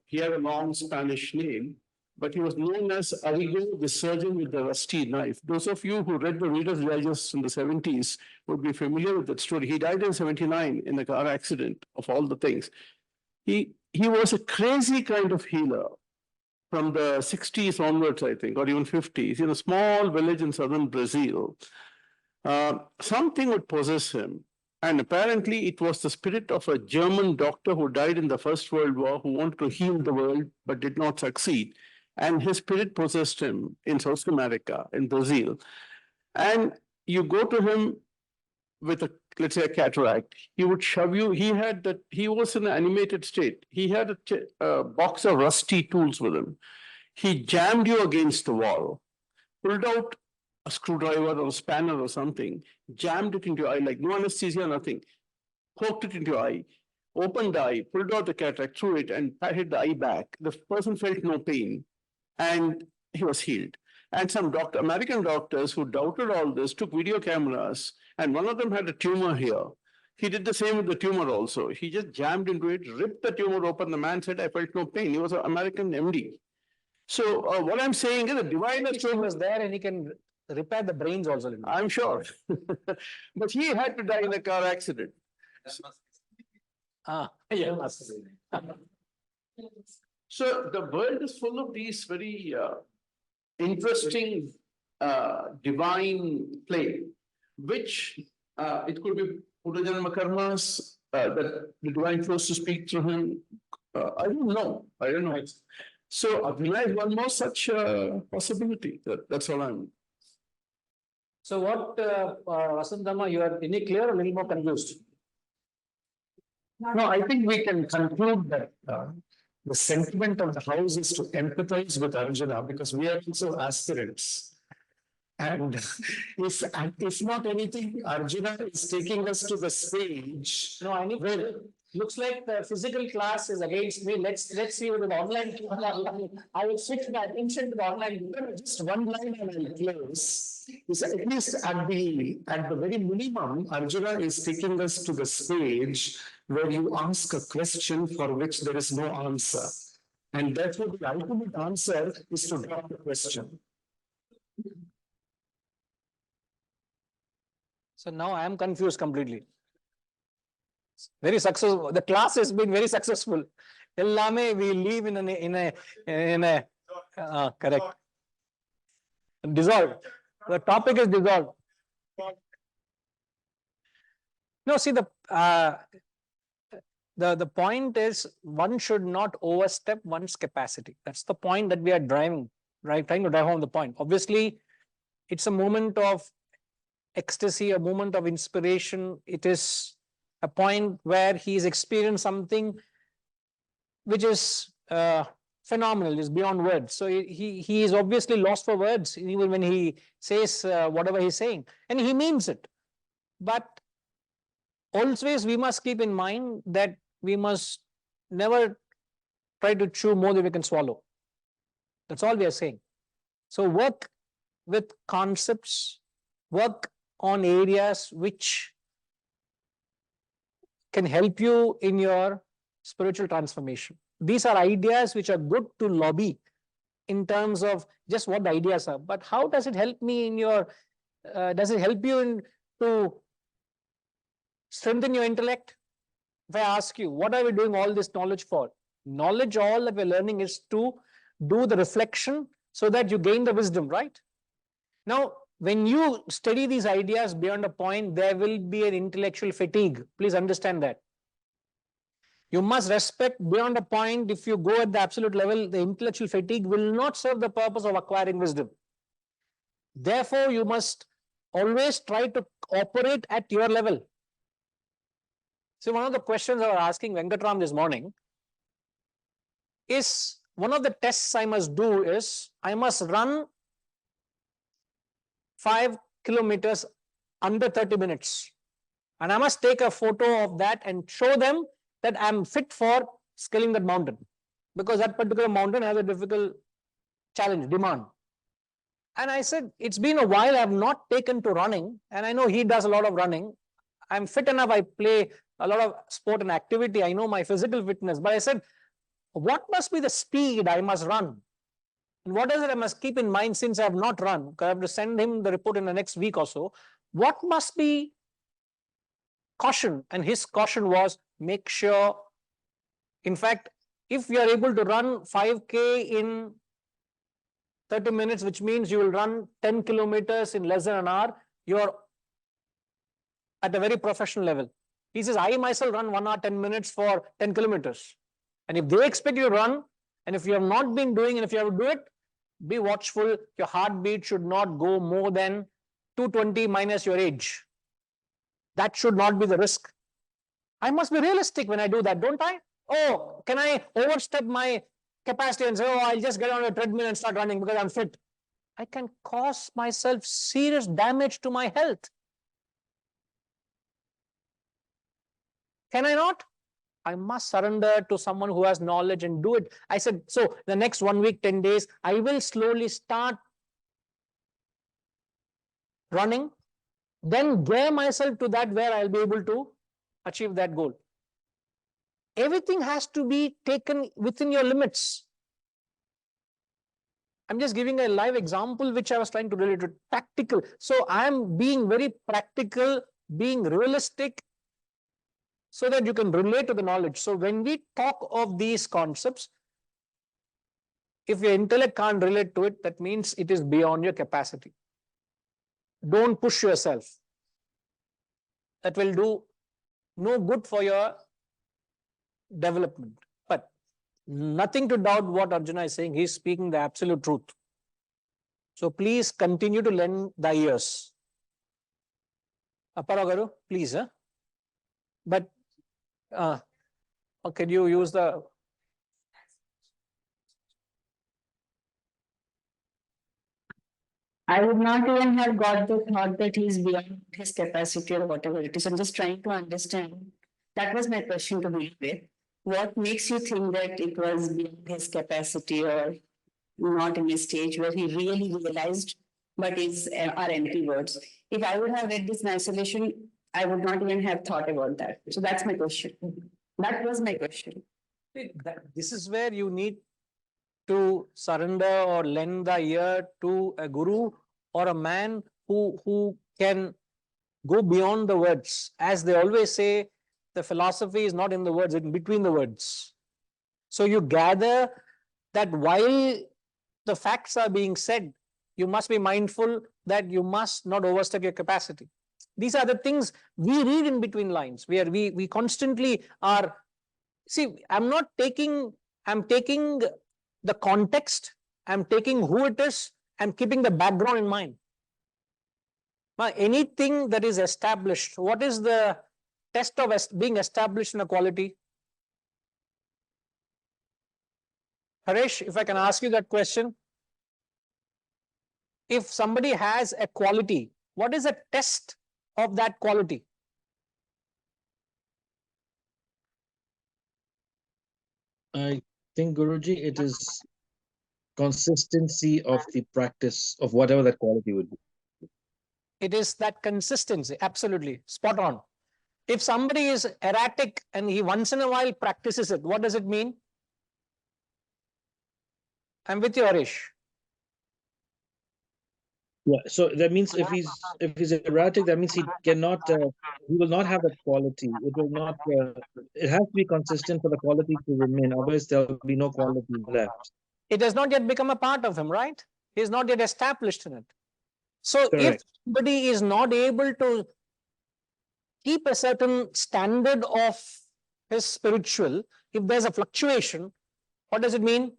Speaker 2: He had a long Spanish name, but he was known as Arrigo, the surgeon with the rusty knife. Those of you who read the Reader's Digest in the 70s would be familiar with that story. He died in 79 in a car accident, of all the things. He was a crazy kind of healer from the 60s onwards, I think, or even 50s, in a small village in southern Brazil. Something would possess him. And apparently it was the spirit of a German doctor who died in the First World War who wanted to heal the world but did not succeed. And his spirit possessed him in South America, in Brazil. And you go to him with a, let's say, a cataract, he would shove you. He was in an animated state. He had a box of rusty tools with him. He jammed you against the wall, pulled out a screwdriver or a spanner or something, jammed it into your eye, like no anesthesia, nothing, poked it into your eye, opened the eye, pulled out the cataract, threw it, and patted the eye back. The person felt no pain, and he was healed. And some American doctors who doubted all this took video cameras, and one of them had a tumor here. He did the same with the tumor also. He just jammed into it, ripped the tumor open. The man said, I felt no pain. He was an American MD. So what I'm saying is the divine
Speaker 1: was there and he can repair the brains also.
Speaker 2: I'm sure. But he had to die in a car accident.
Speaker 1: Yeah.
Speaker 2: So the world is full of these very interesting divine play, which it could be Punajanma karmas, that the divine chose to speak through him. I don't know. So Abhinay is one more such possibility. That's all I'm.
Speaker 1: So what, Vasantama, you are any clear or a little more confused?
Speaker 3: No, I think we can conclude that the sentiment of the house is to empathize with Arjuna because we are also aspirants. And if not anything, Arjuna is taking us to the stage.
Speaker 1: No, I need looks like the physical class is against me. Let's see with the online. I will switch my attention to the online.
Speaker 3: Just one line and I'll close. Is at least at the very minimum, Arjuna is taking us to the stage where you ask a question for which there is no answer. And therefore, the ultimate answer is to drop the question.
Speaker 1: So now I am confused completely. Very successful. The class has been very successful. Ellame we live in a correct. Dissolved. The topic is dissolved. No, see the point is one should not overstep one's capacity. That's the point that we are driving, right? Trying to drive home the point. Obviously, it's a moment of ecstasy, a moment of inspiration. It is a point where he's experienced something which is phenomenal, is beyond words. So he is obviously lost for words, even when he says whatever he's saying, and he means it. But always we must keep in mind that we must never try to chew more than we can swallow. That's all we are saying. So work with concepts, work on areas which can help you in your spiritual transformation. These are ideas which are good to lobby in terms of just what the ideas are. But how does it help me in your, does it help you to strengthen your intellect? If I ask you, what are we doing all this knowledge for? Knowledge, all that we're learning is to do the reflection so that you gain the wisdom, right? Now, when you study these ideas beyond a point, there will be an intellectual fatigue. Please understand that. You must respect beyond a point. If you go at the absolute level, the intellectual fatigue will not serve the purpose of acquiring wisdom. Therefore, you must always try to operate at your level. So one of the questions I was asking Venkatram this morning is, one of the tests I must do is, I must run 5 kilometers under 30 minutes. And I must take a photo of that and show them that I'm fit for scaling that mountain. Because that particular mountain has a difficult challenge, demand. And I said, it's been a while, I have not taken to running. And I know he does a lot of running. I'm fit enough, I play a lot of sport and activity. I know my physical fitness. But I said, what must be the speed I must run? And what is it I must keep in mind since I have not run? Because I have to send him the report in the next week or so. What must be caution? And his caution was, make sure, in fact, if you are able to run 5K in 30 minutes, which means you will run 10 kilometers in less than an hour, you are at a very professional level. He says, I myself run 1 hour, 10 minutes for 10 kilometers. And if they expect you to run, and if you have not been doing, and if you have to do it, be watchful. Your heartbeat should not go more than 220 minus your age. That should not be the risk. I must be realistic when I do that, don't I? Oh, can I overstep my capacity and say, oh, I'll just get on a treadmill and start running because I'm fit? I can cause myself serious damage to my health. Can I not? I must surrender to someone who has knowledge and do it. I said, so the next 1 week, 10 days, I will slowly start running, then gear myself to that where I'll be able to achieve that goal. Everything has to be taken within your limits. I'm just giving a live example which I was trying to relate to practical. So I'm being very practical, being realistic, so that you can relate to the knowledge. So when we talk of these concepts, if your intellect can't relate to it, that means it is beyond your capacity. Don't push yourself. That will do no good for your development. But nothing to doubt what Arjuna is saying. He's speaking the absolute truth. So please continue to lend the ears. Aparagaru, please. But can you use the...
Speaker 7: I would not even have got the thought that he's beyond his capacity or whatever it is. I'm just trying to understand. That was my question to begin with. What makes you think that it was beyond his capacity or not in a stage where he really realized, but are empty words? If I would have read this in isolation, I would not even have thought about that. So that's my question. That was my question.
Speaker 1: This is where you need to surrender or lend the ear to a guru or a man who can go beyond the words. As they always say, the philosophy is not in the words, it's between the words. So you gather that while the facts are being said, you must be mindful that you must not overstep your capacity. These are the things we read in between lines, where we constantly are. See, I'm taking the context, I'm taking who it is, I'm keeping the background in mind. Now, anything that is established, what is the test of being established in a quality? Harish, if I can ask you that question. If somebody has a quality, what is a test of that quality?
Speaker 8: I think, Guruji, it is consistency of the practice of whatever that quality would be.
Speaker 1: It is that consistency, absolutely, spot on. If somebody is erratic and he once in a while practices it, what does it mean? I'm with you, Harish.
Speaker 8: Yeah, so that means if he's erratic, that means he cannot, he will not have that quality. It will not, it has to be consistent for the quality to remain. Otherwise, there'll be no quality left.
Speaker 1: It has not yet become a part of him, right? He is not yet established in it. So if
Speaker 8: Correct.
Speaker 1: somebody is not able to keep a certain standard of his spiritual, if there's a fluctuation, what does it mean?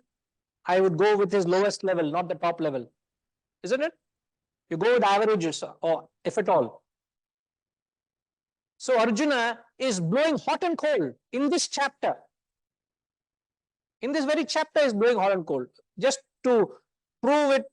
Speaker 1: I would go with his lowest level, not the top level. Isn't it? You go with averages, or if at all. So Arjuna is blowing hot and cold in this chapter. In this very chapter is blowing hot and cold. Just to prove it.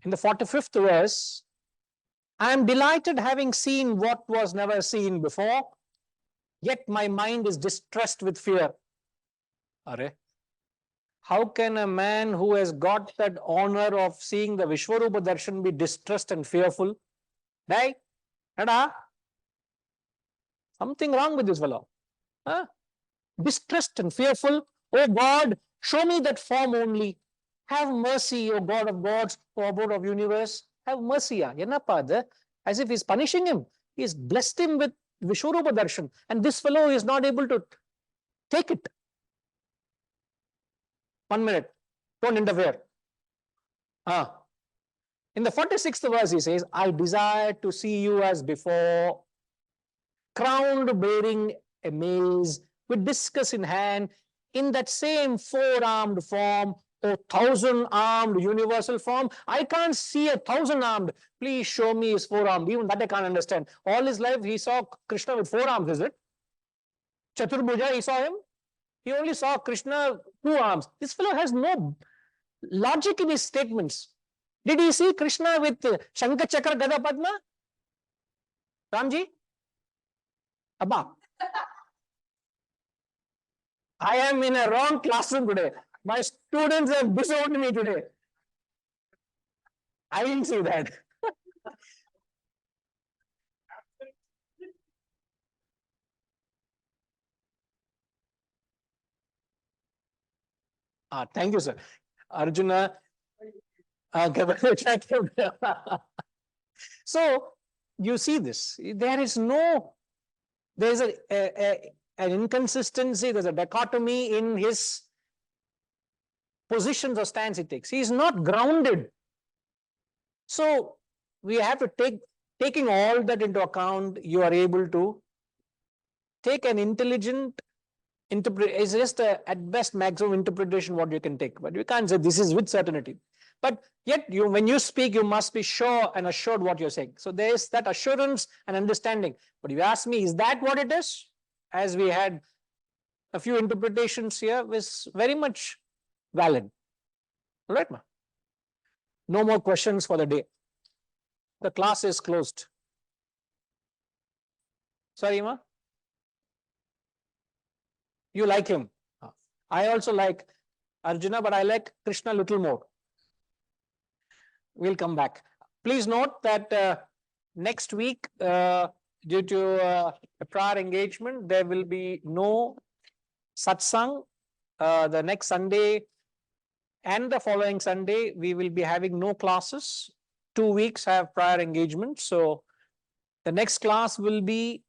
Speaker 1: In the 45th verse, I am delighted having seen what was never seen before, yet my mind is distressed with fear. Are? How can a man who has got that honor of seeing the Vishwarupa Darshan be distressed and fearful? Right? Something wrong with this fellow. Huh? Distressed and fearful. Oh God, show me that form only. Have mercy, O God of gods, O Abode of universe. Have mercy. As if he's punishing him. He's blessed him with Vishwarupa Darshan. And this fellow is not able to take it. 1 minute. Don't interfere. In the 46th verse, he says, I desire to see you as before, crowned bearing a mace, with discus in hand, in that same four-armed form, or thousand-armed universal form. I can't see a thousand-armed. Please show me his four-armed. Even that I can't understand. All his life, he saw Krishna with four arms, is it? Chaturbhuja, he saw him. He only saw Krishna 2 arms. This fellow has no logic in his statements. Did he see Krishna with Shankha Chakra Gada Padma? Ramji? Abba. I am in a wrong classroom today. My students have disowned me today. I didn't see that. Thank you, sir. Arjuna. So you see this. There is no, there is an inconsistency, there's a dichotomy in his positions or stance he takes. He is not grounded. So we have to taking all that into account, you are able to take an intelligent it's just at best maximum interpretation what you can take, but you can't say this is with certainty. But yet when you speak, you must be sure and assured what you're saying. So there is that assurance and understanding. But if you ask me, is that what it is? As we had a few interpretations here, was very much valid. All right, ma? No more questions for the day. The class is closed. Sorry, ma? You like him. I also like Arjuna, but I like Krishna a little more. We'll come back. Please note that next week, due to a prior engagement, there will be no satsang. The next Sunday and the following Sunday, we will be having no classes. 2 weeks have prior engagement. So the next class will be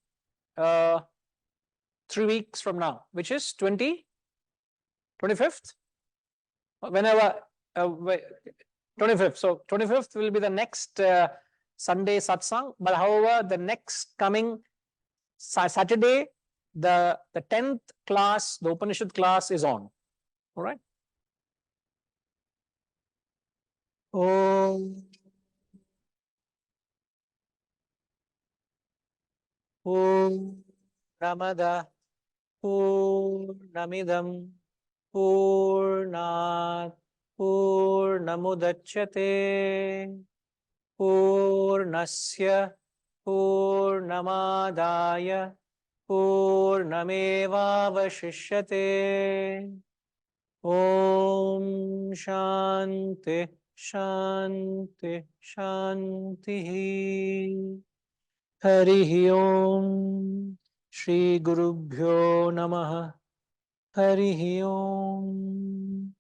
Speaker 1: 3 weeks from now, which is 25th, whenever 25th. So 25th will be the next Sunday satsang. But however, the next coming Saturday, the 10th class, the Upanishad class is on. All right. Om Namada Purnamidam Purnat Purnamudachyate Purnasya Purnamadaya Purnamevavashishyate Om Shanti Shanti Shanti. Harihi Om. Shri Gurubhyo Namaha. Harihi Om.